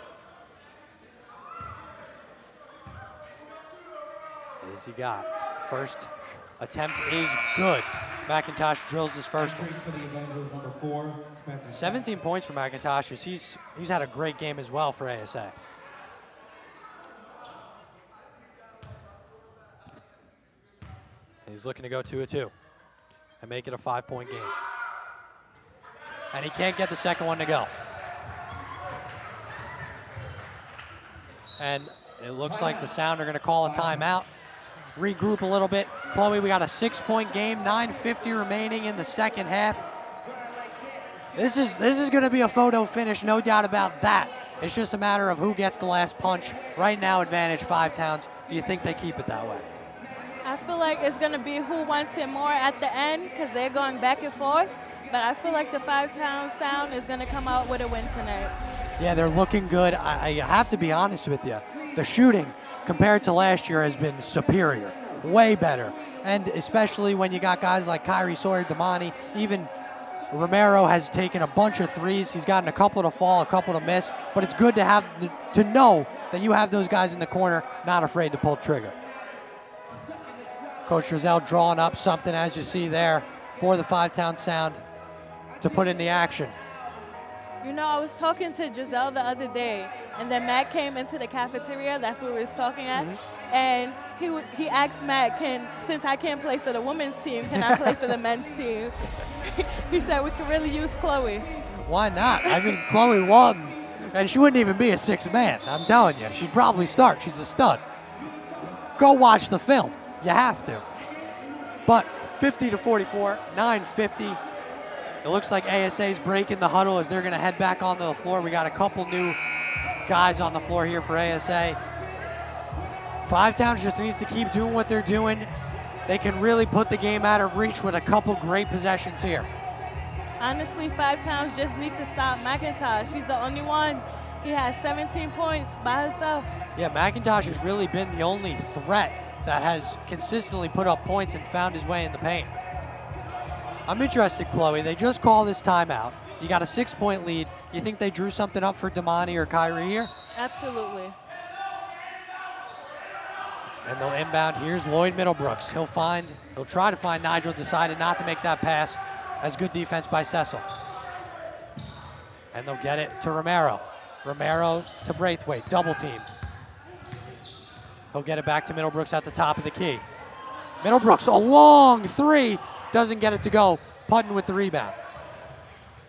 What has he got? First attempt is good. McIntosh drills his first one. 17 points for McIntosh. He's had a great game as well for ASA. He's looking to go 2-2 and make it a 5-point game. And he can't get the second one to go. And it looks like the Sound are going to call a timeout. Regroup a little bit. Chloe, we got a 6-point game, 9:50 remaining in the second half. This is going to be a photo finish, no doubt about that. It's just a matter of who gets the last punch. Right now, advantage Five Towns. Do you think they keep it that way? I feel like it's going to be who wants it more at the end because they're going back and forth. But I feel like the Five-Town Sound is going to come out with a win tonight. Yeah, they're looking good. I have to be honest with you. The shooting compared to last year has been superior, way better. And especially when you got guys like Kyrie Sawyer, Damani, even Romero has taken a bunch of threes. He's gotten a couple to fall, a couple to miss. But it's good to know that you have those guys in the corner, not afraid to pull trigger. Coach Drizel drawing up something, as you see there, for the Five-Town Sound to put in the action. You know, I was talking to Giselle the other day, and then Matt came into the cafeteria. That's where we was talking at. Mm-hmm. And he asked Matt, since I can't play for the women's team, can I play for the men's team? He said we could really use Chloe. Why not? I mean, Chloe Walton, and she wouldn't even be a sixth man. I'm telling you, she'd probably start. She's a stud. Go watch the film. You have to. But 50-44, 9:50. It looks like ASA's breaking the huddle as they're going to head back onto the floor. We got a couple new guys on the floor here for ASA. Five Towns just needs to keep doing what they're doing. They can really put the game out of reach with a couple great possessions here. Honestly, Five Towns just need to stop McIntosh. He's the only one. He has 17 points by himself. Yeah, McIntosh has really been the only threat that has consistently put up points and found his way in the paint. I'm interested, Chloe. They just call this timeout. You got a 6-point lead. You think they drew something up for Damani or Kyrie here? Absolutely. And they'll inbound. Here's Lloyd Middlebrooks. He'll try to find Nigel. Decided not to make that pass. That's good defense by Cecil. And they'll get it to Romero. Romero to Braithwaite, double team. He'll get it back to Middlebrooks at the top of the key. Middlebrooks, a long three, doesn't get it to go. Putton with the rebound.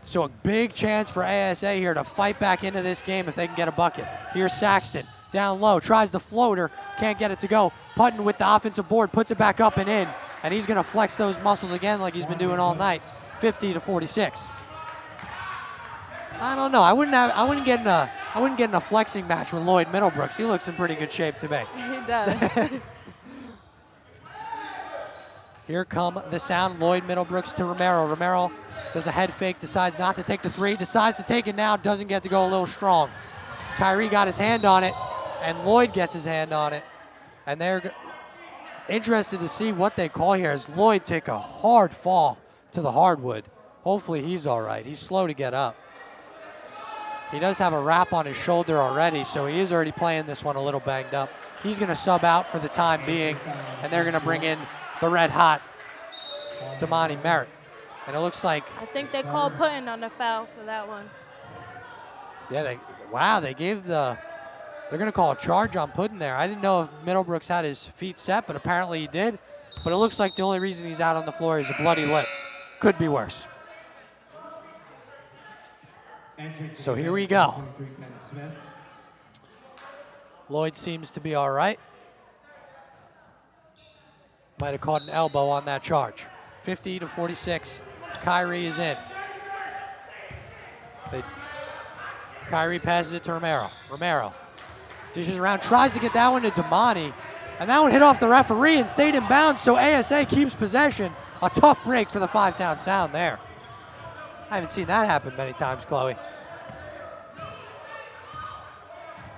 So a big chance for ASA here to fight back into this game if they can get a bucket. Here's Saxton, down low, tries the floater, can't get it to go. Putton with the offensive board, puts it back up and in, and he's gonna flex those muscles again like he's been doing all night. 50-46. I don't know. I wouldn't get in a flexing match with Lloyd Middlebrooks. He looks in pretty good shape to me. He does. Here come the sound. Lloyd Middlebrooks to Romero. Romero does a head fake, decides not to take the three, decides to take it now, doesn't get to go a little strong. Kyrie got his hand on it, and Lloyd gets his hand on it. And they're interested to see what they call here as Lloyd take a hard fall to the hardwood. Hopefully he's all right. He's slow to get up. He does have a wrap on his shoulder already, so he is already playing this one a little banged up. He's gonna sub out for the time being, and they're gonna bring in the red hot Damani Merritt. And it looks like, I think they called Puttin on the foul for that one. yeah, they're gonna call a charge on Puttin there. I didn't know if Middlebrooks had his feet set, but apparently he did. But it looks like the only reason he's out on the floor is a bloody lip. Could be worse. So here we go. Lloyd seems to be all right. Might have caught an elbow on that charge. 50-46. Kyrie is in. Kyrie passes it to Romero. Romero dishes around, tries to get that one to Damani, and that one hit off the referee and stayed in bounds, so ASA keeps possession. A tough break for the Five-Town Sound there. I haven't seen that happen many times, Chloe.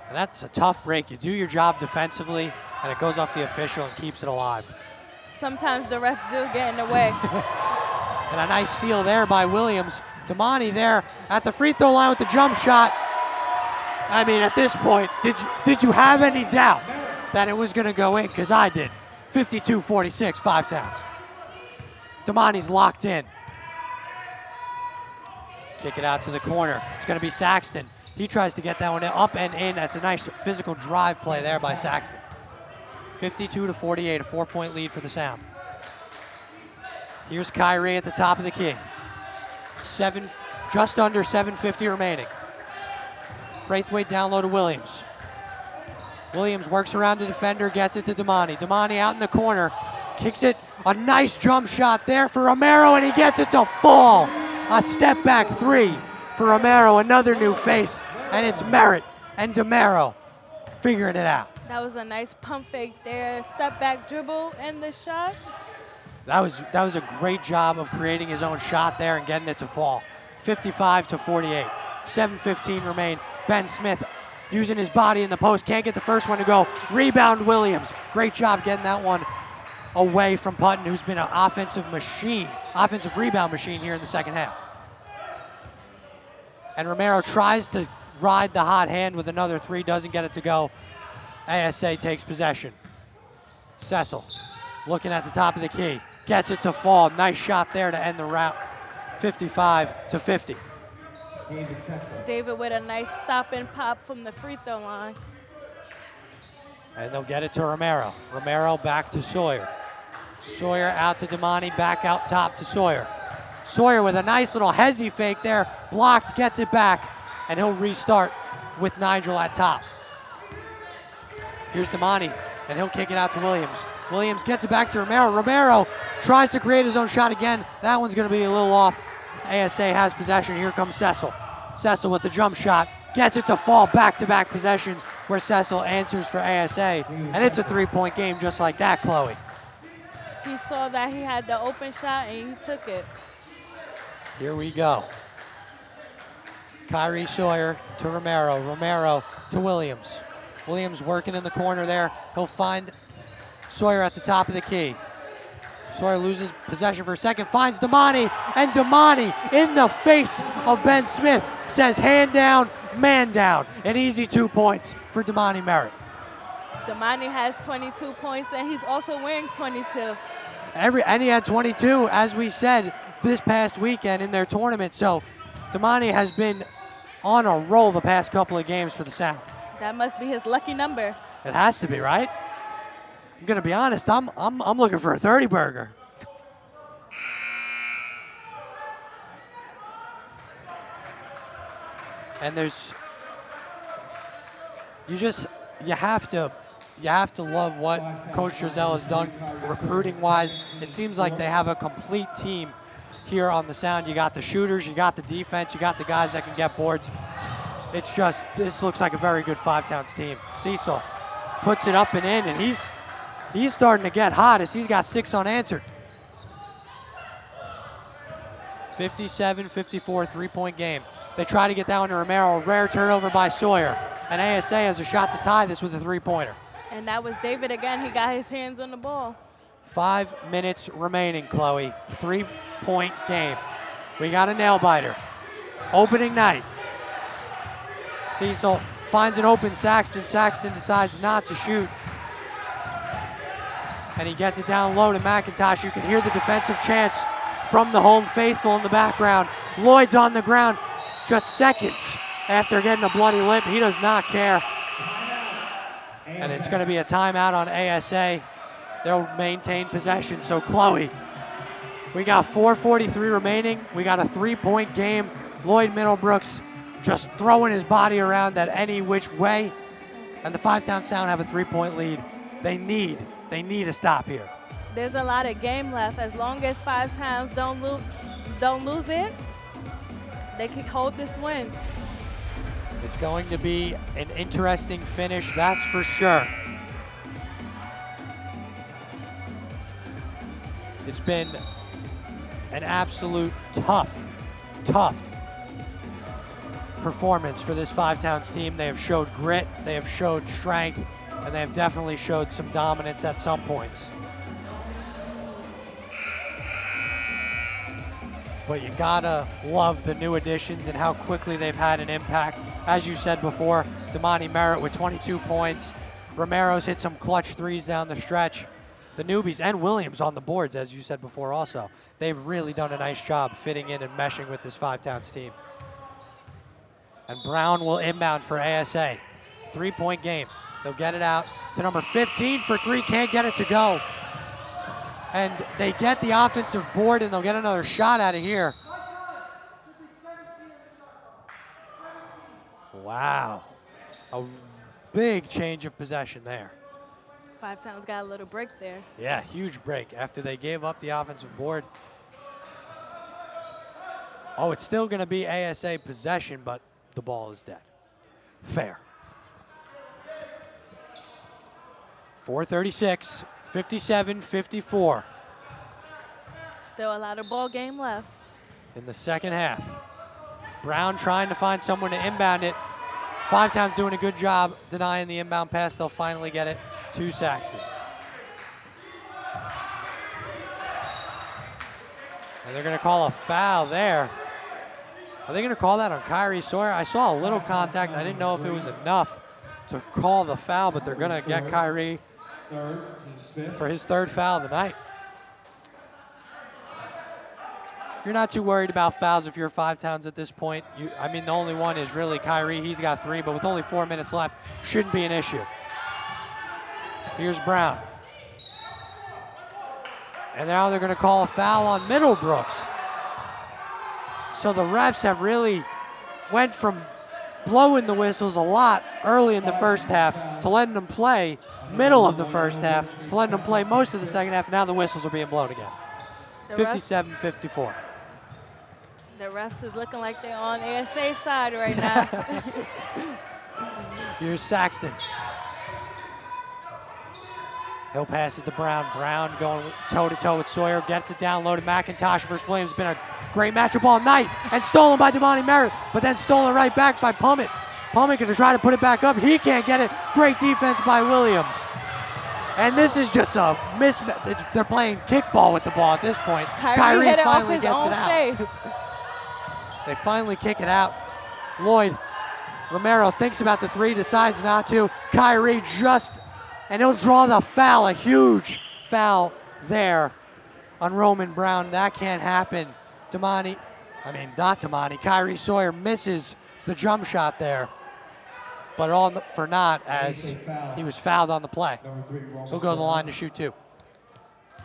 And that's a tough break. You do your job defensively, and it goes off the official and keeps it alive. Sometimes the refs do get in the way. And a nice steal there by Williams. Damani there at the free throw line with the jump shot. I mean, at this point, did you have any doubt that it was going to go in? Because I did. 52-46, Five Towns. Damani's locked in. Kick it out to the corner. It's going to be Saxton. He tries to get that one up and in. That's a nice physical drive play there by Saxton. 52-48, a 4-point lead for the Sound. Here's Kyrie at the top of the key. Just under 7:50 remaining. Braithwaite down low to Williams. Williams works around the defender, gets it to Damani. Damani out in the corner, kicks it. A nice jump shot there for Romero, and he gets it to fall. A step back three for Romero, another new face, and it's Merritt and DeMero figuring it out. That was a nice pump fake there. Step back dribble and the shot. That was a great job of creating his own shot there and getting it to fall. 55-48. 7:15 remain. Ben Smith using his body in the post. Can't get the first one to go. Rebound Williams. Great job getting that one away from Putton, who's been an offensive rebound machine here in the second half. And Romero tries to ride the hot hand with another three, doesn't get it to go. ASA takes possession. Cecil looking at the top of the key. Gets it to fall. Nice shot there to end the rout. 55-50. David with a nice stop and pop from the free throw line. And they'll get it to Romero. Romero back to Sawyer. Sawyer out to Damani, back out top to Sawyer. Sawyer with a nice little hezzy fake there. Blocked, gets it back, and he'll restart with Nigel at top. Here's Damani, and he'll kick it out to Williams. Williams gets it back to Romero. Romero tries to create his own shot again. That one's going to be a little off. ASA has possession. Here comes Cecil. Cecil with the jump shot. Gets it to fall. Back-to-back possessions where Cecil answers for ASA, and it's a three-point game just like that, Chloe. He saw that he had the open shot and he took it. Here we go. Kyrie Sawyer to Romero, Romero to Williams. Williams working in the corner there. He'll find Sawyer at the top of the key. Sawyer loses possession for a second, finds Damani, and Damani in the face of Ben Smith says hand down, man down. An easy 2 points for Damani Merritt. Damani has 22 points and he's also wearing 22. And he had 22, as we said, this past weekend in their tournament. So Damani has been on a roll the past couple of games for the Sound. That must be his lucky number. It has to be, right? I'm gonna be honest, I'm looking for a 30 burger. And there's, you have to love what Coach Drizel has done recruiting-wise. It seems like they have a complete team here on the Sound. You got the shooters, you got the defense, you got the guys that can get boards. It's just, this looks like a very good Five-Towns team. Cecil puts it up and in, and he's starting to get hot as he's got 6 unanswered. 57-54 3-point game. They try to get that one to Romero. A rare turnover by Sawyer. And ASA has a shot to tie this with a 3-pointer. And that was David again. He got his hands on the ball. 5 minutes remaining, Chloe. 3-point game. We got a nail biter. Opening night. Cecil finds an open Saxton. Saxton decides not to shoot. And he gets it down low to McIntosh. You can hear the defensive chants from the home faithful in the background. Lloyd's on the ground just seconds after getting a bloody lip. He does not care. And it's going to be a timeout on ASA. They'll maintain possession. So Chloe, we got 4:43 remaining. We got a 3-point game. Lloyd Middlebrooks just throwing his body around that any which way. And the Five-Town Sound have a 3-point lead. They need a stop here. There's a lot of game left. As long as Five Towns don't lose it, they can hold this win. It's going to be an interesting finish, that's for sure. It's been an absolute tough performance for this Five-Towns team. They have showed grit, they have showed strength, and they have definitely showed some dominance at some points. But you gotta love the new additions and how quickly they've had an impact. As you said before, Damani Merritt with 22 points. Romero's hit some clutch threes down the stretch. The newbies and Williams on the boards, as you said before also. They've really done a nice job fitting in and meshing with this Five-Towns team. And Brown will inbound for ASA. 3-point game. They'll get it out to number 15 for 3, can't get it to go. And they get the offensive board and they'll get another shot out of here. Wow. A big change of possession there. Five Towns got a little break there. Yeah, huge break after they gave up the offensive board. Oh, it's still going to be ASA possession, but the ball is dead. Fair. 4:36, 57-54. Still a lot of ball game left. In the second half. Brown trying to find someone to inbound it. Five Towns doing a good job denying the inbound pass. They'll finally get it to Saxton. And they're going to call a foul there. Are they going to call that on Kyrie Sawyer? I saw a little contact. I didn't know if it was enough to call the foul, but they're going to get Kyrie for his 3rd foul of the night. You're not too worried about fouls if you're Five Towns at this point. I mean, the only one is really Kyrie. He's got 3, but with only 4 minutes left, shouldn't be an issue. Here's Brown. And now they're going to call a foul on Middlebrooks. So the refs have really went from blowing the whistles a lot early in the first half to letting them play middle of the first half, to letting them play most of the second half. Now the whistles are being blown again. 57-54. The refs is looking like they're on ASA side right now. Here's Saxton. He'll pass it to Brown. Brown going toe-to-toe with Sawyer, gets it down low to McIntosh versus Williams. Been a great matchup all night, and stolen by Damani Merritt, but then stolen right back by Pummett. Pummett gonna try to put it back up. He can't get it. Great defense by Williams. And this is just a mismatch. They're playing kickball with the ball at this point. Kyrie hit it off finally his gets own it out. face. They finally kick it out. Lloyd, Romero thinks about the three, decides not to. Kyrie and he'll draw the foul, a huge foul there on Roman Brown. That can't happen. Kyrie Sawyer misses the jump shot there, but all for naught as he was fouled on the play. He'll go to the line to shoot two.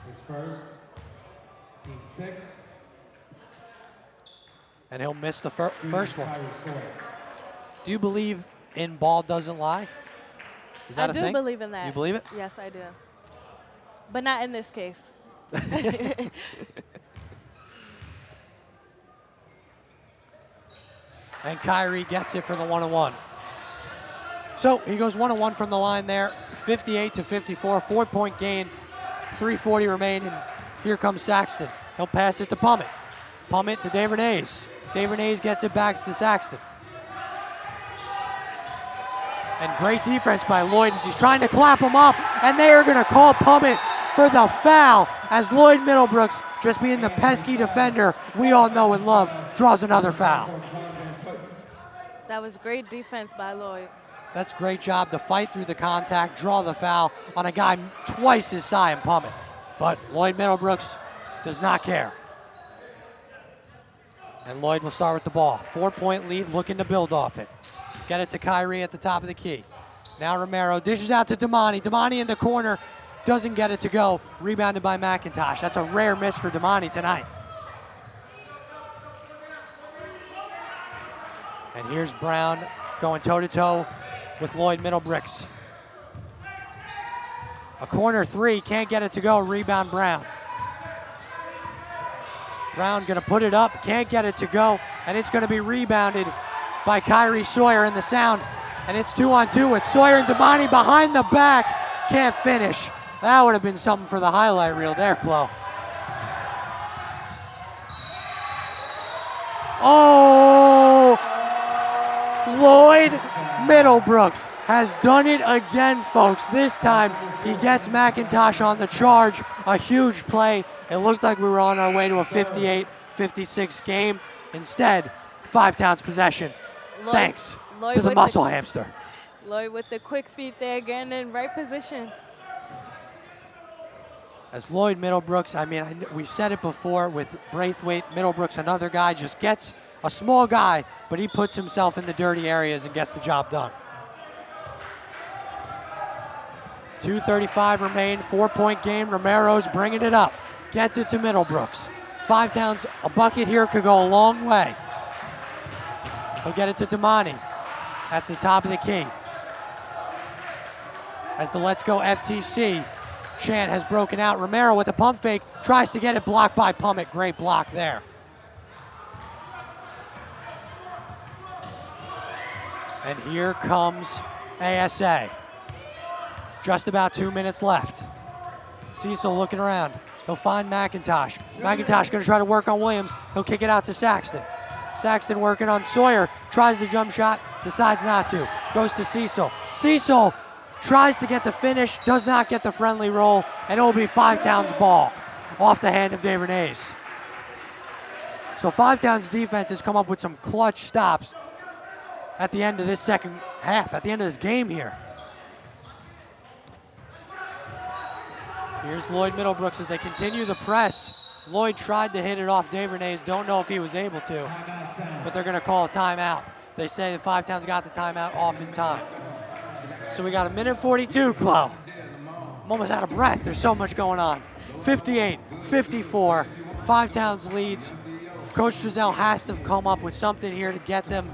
His first, team sixth. And he'll miss the first one. Do you believe in ball doesn't lie? Is that a thing? I do believe in that. You believe it? Yes, I do. But not in this case. And Kyrie gets it for the 1-1. So he goes 1-1 from the line there, 58-54, 4-point gain, 3:40 remaining. Here comes Saxton. He'll pass it to Pummett. Pummett to Davernays. Davernays gets it back to Saxton. And great defense by Lloyd as he's trying to clap him up, and they are gonna call Pummett for the foul as Lloyd Middlebrooks, just being the pesky defender we all know and love, draws another foul. That was great defense by Lloyd. That's a great job to fight through the contact, draw the foul on a guy twice his size in Pummett. But Lloyd Middlebrooks does not care. And Lloyd will start with the ball. 4-point lead, looking to build off it. Get it to Kyrie at the top of the key. Now Romero dishes out to Damani. Damani in the corner, doesn't get it to go. Rebounded by McIntosh. That's a rare miss for Damani tonight. And here's Brown going toe-to-toe with Lloyd Middlebrooks. A corner three, can't get it to go. Rebound Brown. Brown gonna put it up, can't get it to go, and it's gonna be rebounded by Kyrie Sawyer in the sound. And it's 2-on-2 with Sawyer and Damani behind the back. Can't finish. That would have been something for the highlight reel there, Flo. Oh! Lloyd Middlebrooks has done it again, folks. This time he gets McIntosh on the charge. A huge play. It looked like we were on our way to a 58-56 game. Instead, 5-Towns possession. Thanks to the muscle hamster. Lloyd with the quick feet there, getting in right position. As Lloyd Middlebrooks, we said it before with Braithwaite, Middlebrooks, another guy, just gets a small guy, but he puts himself in the dirty areas and gets the job done. 2:35 remain, 4-point game. Romero's bringing it up. Gets it to Middlebrooks. 5-Towns, a bucket here could go a long way. He'll get it to Damani at the top of the key. As the Let's Go FTC chant has broken out, Romero with a pump fake, tries to get it blocked by Pummett. Great block there. And here comes ASA. Just about 2 minutes left. Cecil looking around. He'll find McIntosh. McIntosh gonna try to work on Williams. He'll kick it out to Saxton. Saxton working on Sawyer. Tries the jump shot, decides not to. Goes to Cecil. Cecil tries to get the finish, does not get the friendly roll, and it will be 5-Towns ball off the hand of Davernays. So 5-Towns defense has come up with some clutch stops at the end of this second half, at the end of this game here. Here's Lloyd Middlebrooks as they continue the press. Lloyd tried to hit it off Davernays. Don't know if he was able to, but they're gonna call a timeout. They say the 5-Towns got the timeout off in time. So we got 1:42, Chloe. I'm almost out of breath. There's so much going on. 58-54, 5-Towns leads. Coach Giselle has to come up with something here to get them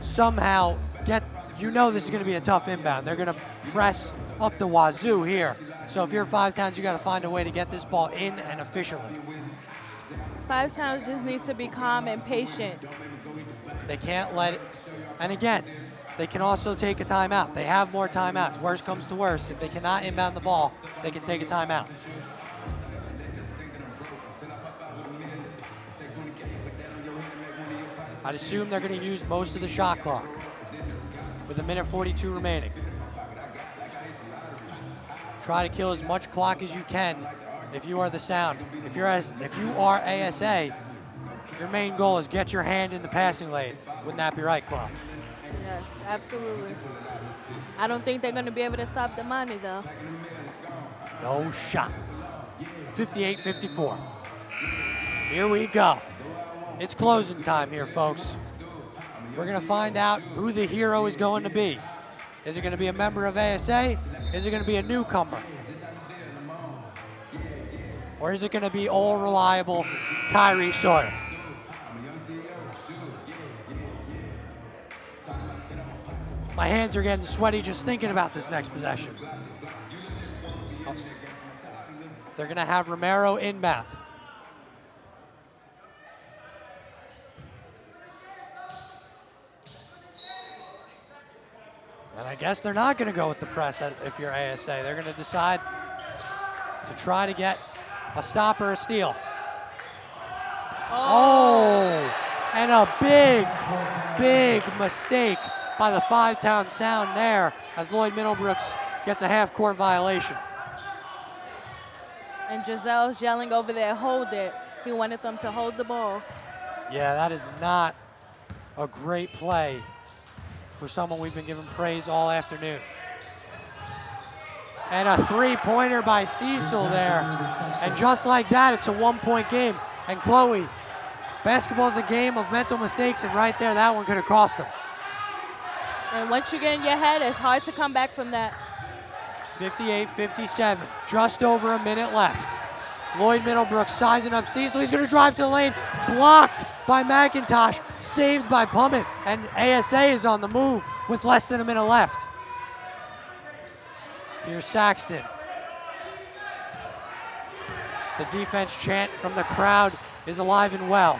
somehow this is gonna be a tough inbound. They're gonna press up the wazoo here. So if you're 5-Towns, you gotta find a way to get this ball in and efficiently. 5-Towns just needs to be calm and patient. They can't let it, and again, they can also take a timeout. They have more timeouts. Worst comes to worst, if they cannot inbound the ball, they can take a timeout. I'd assume they're going to use most of the shot clock with 1:42 remaining. Try to kill as much clock as you can if you are the Sound. If you are ASA, your main goal is get your hand in the passing lane. Wouldn't that be right, Claude? Yes, absolutely. I don't think they're going to be able to stop Damani, though. No shot. 58-54. Here we go. It's closing time here, folks. We're going to find out who the hero is going to be. Is it going to be a member of ASA? Is it going to be a newcomer? Or is it going to be all reliable Kyrie Sawyer? My hands are getting sweaty just thinking about this next possession. They're going to have Romero inbound. And I guess they're not going to go with the press if you're ASA. They're going to decide to try to get a stop or a steal. Oh, and a big mistake by the Five-Town Sound there as Lloyd Middlebrooks gets a half-court violation. And Giselle's yelling over there, hold it. He wanted them to hold the ball. Yeah, that is not a great play for someone we've been giving praise all afternoon. And a three-pointer by Cecil there. And just like that, it's a one-point game. And Chloe, basketball's a game of mental mistakes, and right there, that one could have cost them. And once you get in your head, it's hard to come back from that. 58-57, just over a minute left. Lloyd Middlebrooks sizing up Cecil. He's going to drive to the lane. Blocked by McIntosh. Saved by Pummett. And ASA is on the move with less than a minute left. Here's Saxton. The defense chant from the crowd is alive and well.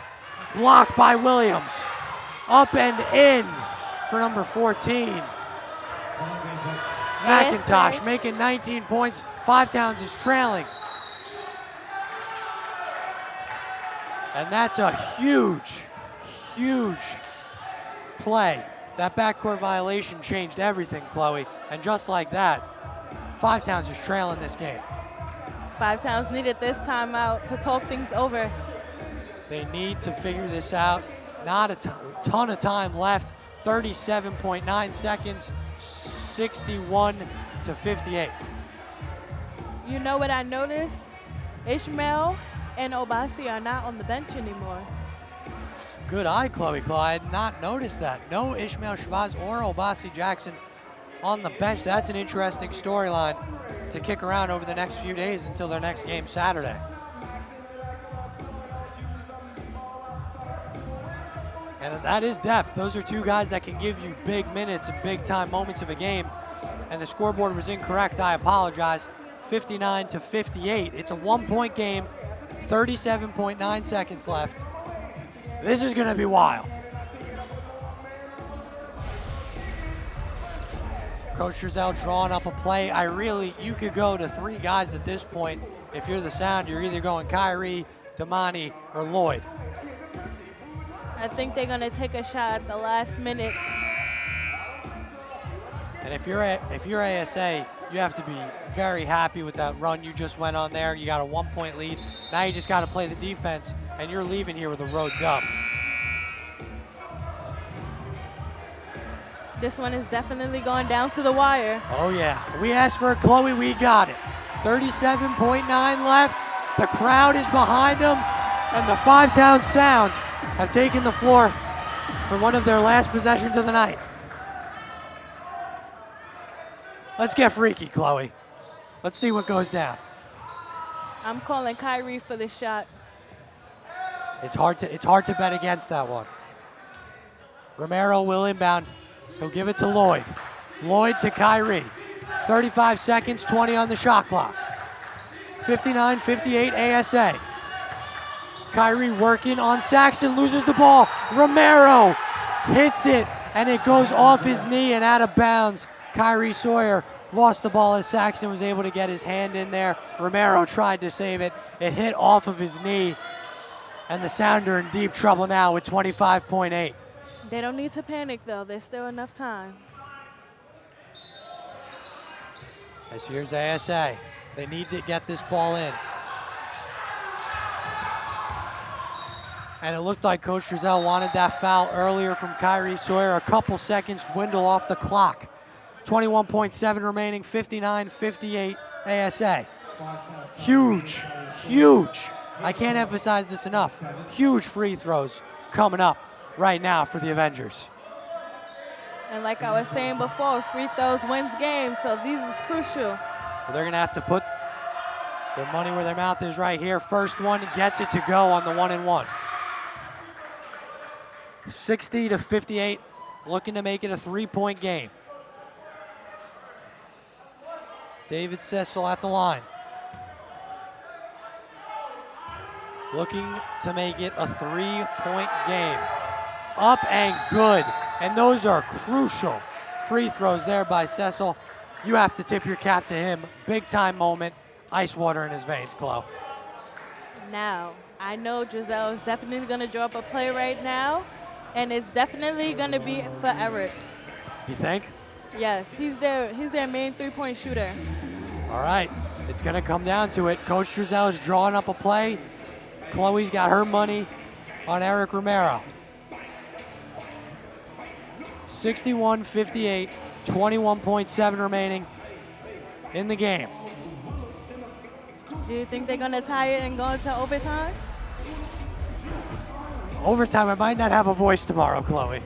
Blocked by Williams. Up and in for number 14. McIntosh making 19 points. Five Towns is trailing. And that's a huge play. That backcourt violation changed everything, Chloe. And just like that, Five Towns is trailing this game. Five Towns needed this timeout to talk things over. They need to figure this out. Not a ton of time left. 37.9 seconds, 61-58. You know what I noticed? Ishmael and Obasi are not on the bench anymore. Good eye, Chloe. I had not noticed that. No Ishmael Shabazz or Obasi Jackson on the bench. That's an interesting storyline to kick around over the next few days until their next game Saturday. And that is depth. Those are two guys that can give you big minutes and big time moments of a game. And the scoreboard was incorrect. I apologize. 59-58. It's a 1-point game. 37.9 seconds left. This is going to be wild. Coach Giselle drawing up a play. You could go to three guys at this point. If you're the Sound, you're either going Kyrie, Damani, or Lloyd. I think they're going to take a shot at the last minute. And if you're ASA, you have to be very happy with that run you just went on there. You got a 1-point lead. Now you just got to play the defense, and you're leaving here with a road dub. This one is definitely going down to the wire. Oh yeah, we asked for it, Chloe, we got it. 37.9 left. The crowd is behind them, and the Five Town Sound have taken the floor for one of their last possessions of the night. Let's get freaky, Chloe. Let's see what goes down. I'm calling Kyrie for the shot. It's hard to bet against that one. Romero will inbound. He'll give it to Lloyd. Lloyd to Kyrie. 35 seconds, 20 on the shot clock. 59-58 ASA. Kyrie working on Saxton, loses the ball. Romero hits it, and it goes off his knee and out of bounds. Kyrie Sawyer lost the ball as Saxton was able to get his hand in there. Romero tried to save it. It hit off of his knee, and the Sound are in deep trouble now with 25.8. They don't need to panic, though. There's still enough time. As here's ASA. They need to get this ball in. And it looked like Coach Drizel wanted that foul earlier from Kyrie Sawyer. A couple seconds dwindle off the clock. 21.7 remaining, 59-58 ASA. Huge, huge. I can't emphasize this enough. Huge free throws coming up right now for the Avengers. And like I was saying before, free throws wins games, so these is crucial. Well, they're gonna have to put their money where their mouth is right here. First one gets it to go on the 1-and-1. 60-58, looking to make it a 3-point game. David Cecil at the line. Looking to make it a 3-point game. Up and good. And those are crucial free throws there by Cecil. You have to tip your cap to him. Big time moment. Ice water in his veins, Chloe. Now, I know Drizel is definitely going to draw up a play right now, and it's definitely going to be for Eric. You think? Yes, he's their main three-point shooter. All right, it's gonna come down to it. Coach Drizel is drawing up a play. Chloe's got her money on Eric Romero. 61-58, 21.7 remaining in the game. Do you think they're going to tie it and go into overtime? Overtime, I might not have a voice tomorrow, Chloe.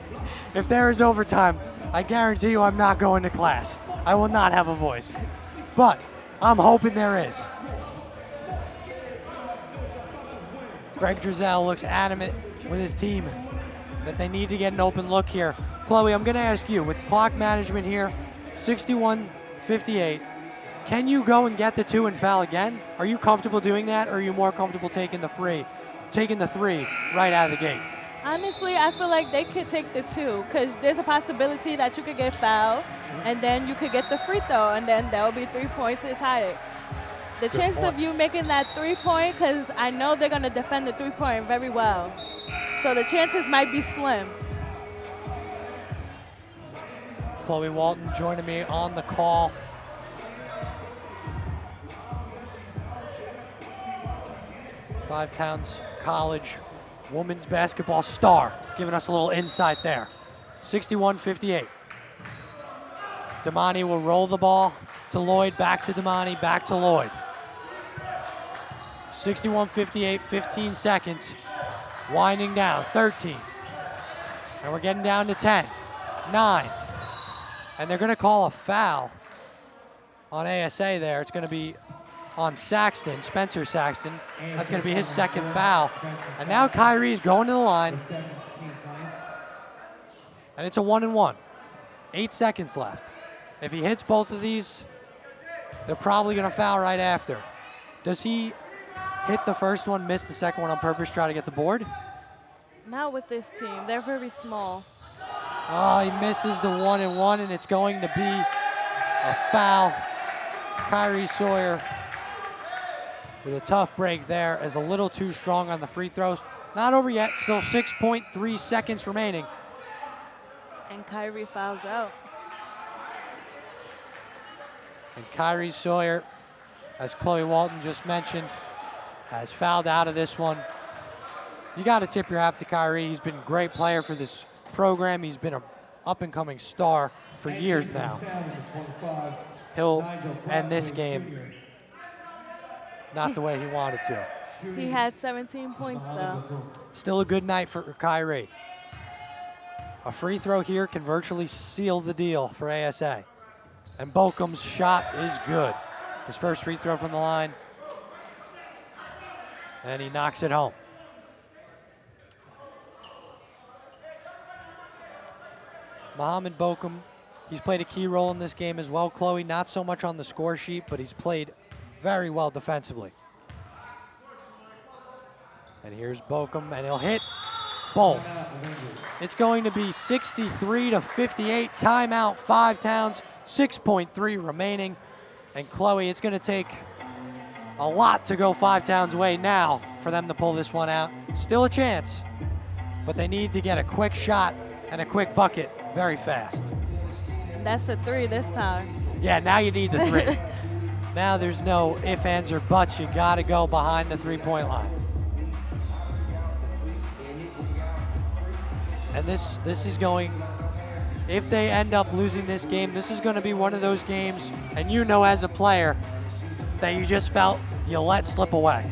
If there is overtime, I guarantee you I'm not going to class. I will not have a voice. But I'm hoping there is. Greg Drizel looks adamant with his team that they need to get an open look here. Chloe, I'm going to ask you, with clock management here, 61-58, can you go and get the 2 and foul again? Are you comfortable doing that, or are you more comfortable taking the 3 right out of the gate? Honestly, I feel like they could take the 2 because there's a possibility that you could get fouled, and then you could get the free throw, and then that would be 3 points to tie it. The chance of you making that 3-point, because I know they're going to defend the 3-point very well. So the chances might be slim. Chloe Walton joining me on the call. Five Towns College women's basketball star, giving us a little insight there. 61-58. Damani will roll the ball to Lloyd, back to Damani, back to Lloyd. 61-58, 15 seconds. Winding down, 13. And we're getting down to 10, 9. And they're gonna call a foul on ASA there. It's gonna be on Saxton, Spencer Saxton. That's gonna be his second foul. And now Kyrie's going to the line. And it's a 1-and-1. 8 seconds left. If he hits both of these, they're probably gonna foul right after. Does he hit the first one, miss the second one on purpose, try to get the board? Not with this team. They're very small. Oh, he misses the 1-and-1, and it's going to be a foul. Kyrie Sawyer with a tough break there, is a little too strong on the free throws. Not over yet, still 6.3 seconds remaining. And Kyrie fouls out. And Kyrie Sawyer, as Chloe Walton just mentioned, has fouled out of this one. You got to tip your hat to Kyrie. He's been a great player for this program. He's been an up-and-coming star for years now. He'll end this game not the way he wanted to. He had 17 points, though. Still a good night for Kyrie. A free throw here can virtually seal the deal for ASA. And Bochum's shot is good. His first free throw from the line. And he knocks it home. Mohamed Bochum, he's played a key role in this game as well. Chloe, not so much on the score sheet, but he's played very well defensively. And here's Bochum, and he'll hit both. It's going to be 63-58, timeout, 5 Towns, 6.3 remaining. And Chloe, it's gonna take a lot to go 5 Towns' way now for them to pull this one out. Still a chance, but they need to get a quick shot and a quick bucket very fast. That's a 3 this time. Yeah, now you need the 3. Now there's no ifs, ands, or buts. You gotta go behind the 3-point line. And this is going, if they end up losing this game, this is gonna be one of those games, and you know as a player, that you just felt you let slip away.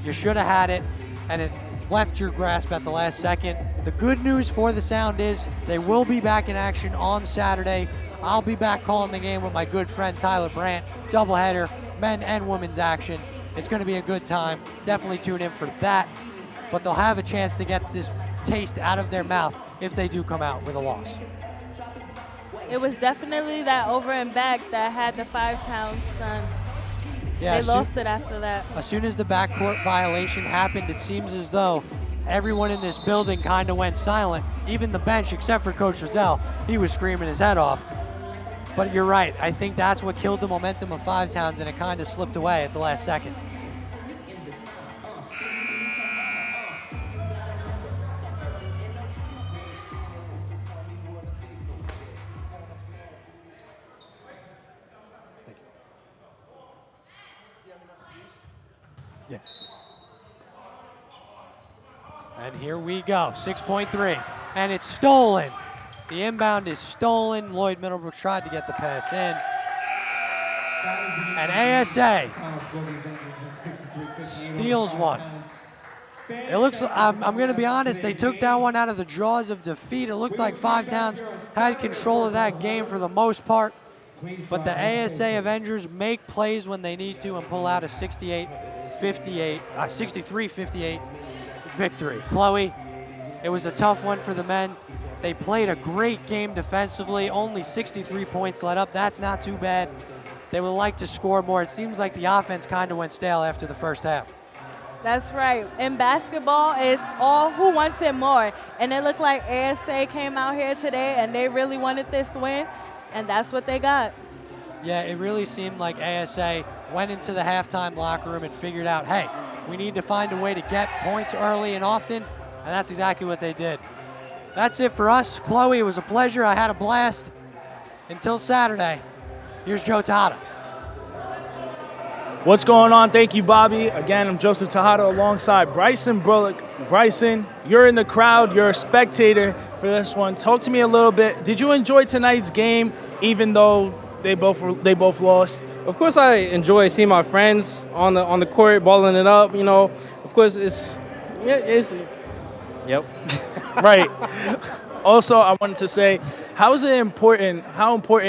You should have had it, and it left your grasp at the last second. The good news for the Sound is they will be back in action on Saturday. I'll be back calling the game with my good friend Tyler Brandt. Doubleheader, men and women's action. It's gonna be a good time. Definitely tune in for that. But they'll have a chance to get this taste out of their mouth if they do come out with a loss. It was definitely that over and back that had the 5 Towns done. Yeah, They lost it after that. As soon as the backcourt violation happened, it seems as though everyone in this building kind of went silent. Even the bench, except for Coach Rizal, he was screaming his head off. But you're right, I think that's what killed the momentum of 5 Towns, and it kind of slipped away at the last second. Yeah. And here we go, 6.3, and it's stolen. The inbound is stolen. Lloyd Middlebrook tried to get the pass in. And ASA steals one. It looks, I'm going to be honest, they took that one out of the jaws of defeat. It looked like 5 Towns had control of that game for the most part. But the ASA Avengers make plays when they need to and pull out a 63-58 victory. Chloe, it was a tough one for the men. They played a great game defensively, only 63 points let up. That's not too bad. They would like to score more. It seems like the offense kind of went stale after the first half. That's right. In basketball, it's all who wants it more. And it looked like ASA came out here today and they really wanted this win, and that's what they got. Yeah, it really seemed like ASA went into the halftime locker room and figured out, hey, we need to find a way to get points early and often, and that's exactly what they did. That's it for us. Chloe, it was a pleasure. I had a blast. Until Saturday, here's Joe Tejada. What's going on? Thank you, Bobby. Again, I'm Joseph Tejada alongside Bryson Bullock. Bryson, you're in the crowd. You're a spectator for this one. Talk to me a little bit. Did you enjoy tonight's game, even though they both lost? Of course, I enjoy seeing my friends on the court, balling it up. You know, of course, it's yep. Right. Also, I wanted to say, how important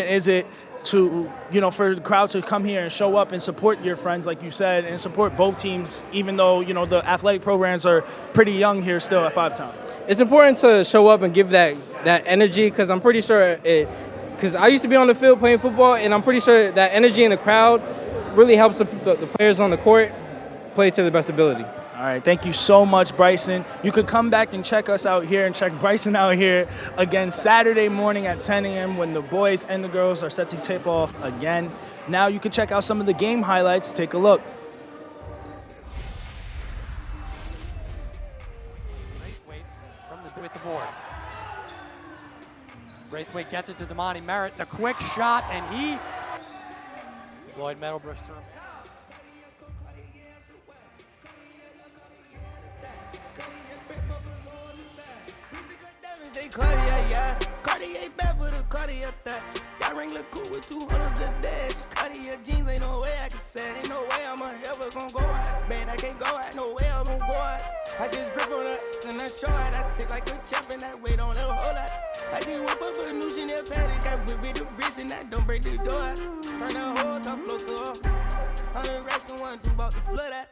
is it to, for the crowd to come here and show up and support your friends, like you said, and support both teams, even though, the athletic programs are pretty young here still at 5 Towns? It's important to show up and give that energy, because I'm pretty sure because I used to be on the field playing football, and I'm pretty sure that energy in the crowd really helps the players on the court play to their best ability. All right, thank you so much, Bryson. You could come back and check us out here and check Bryson out here again Saturday morning at 10 a.m. when the boys and the girls are set to tip off again. Now you can check out some of the game highlights. Take a look. Braithwaite with the board. Braithwaite gets it to Damani Merritt. The quick shot, and Lloyd Middlebrook's through. Cartier bad for the Cartier that. Sky ring look cool with 200 the dash. Cartier jeans, ain't no way I can say. Ain't no way I'm ever gonna go out. Man, I can't go out, no way I'm gonna go out. I just grip on her and I show out. I sit like a champ and I wait on her whole lot. I just whip up a new Chanel paddock. I whip with the bricks and I don't break the door out. Turn the whole top float to her. 100 racks and 1, 2 bought the flood out.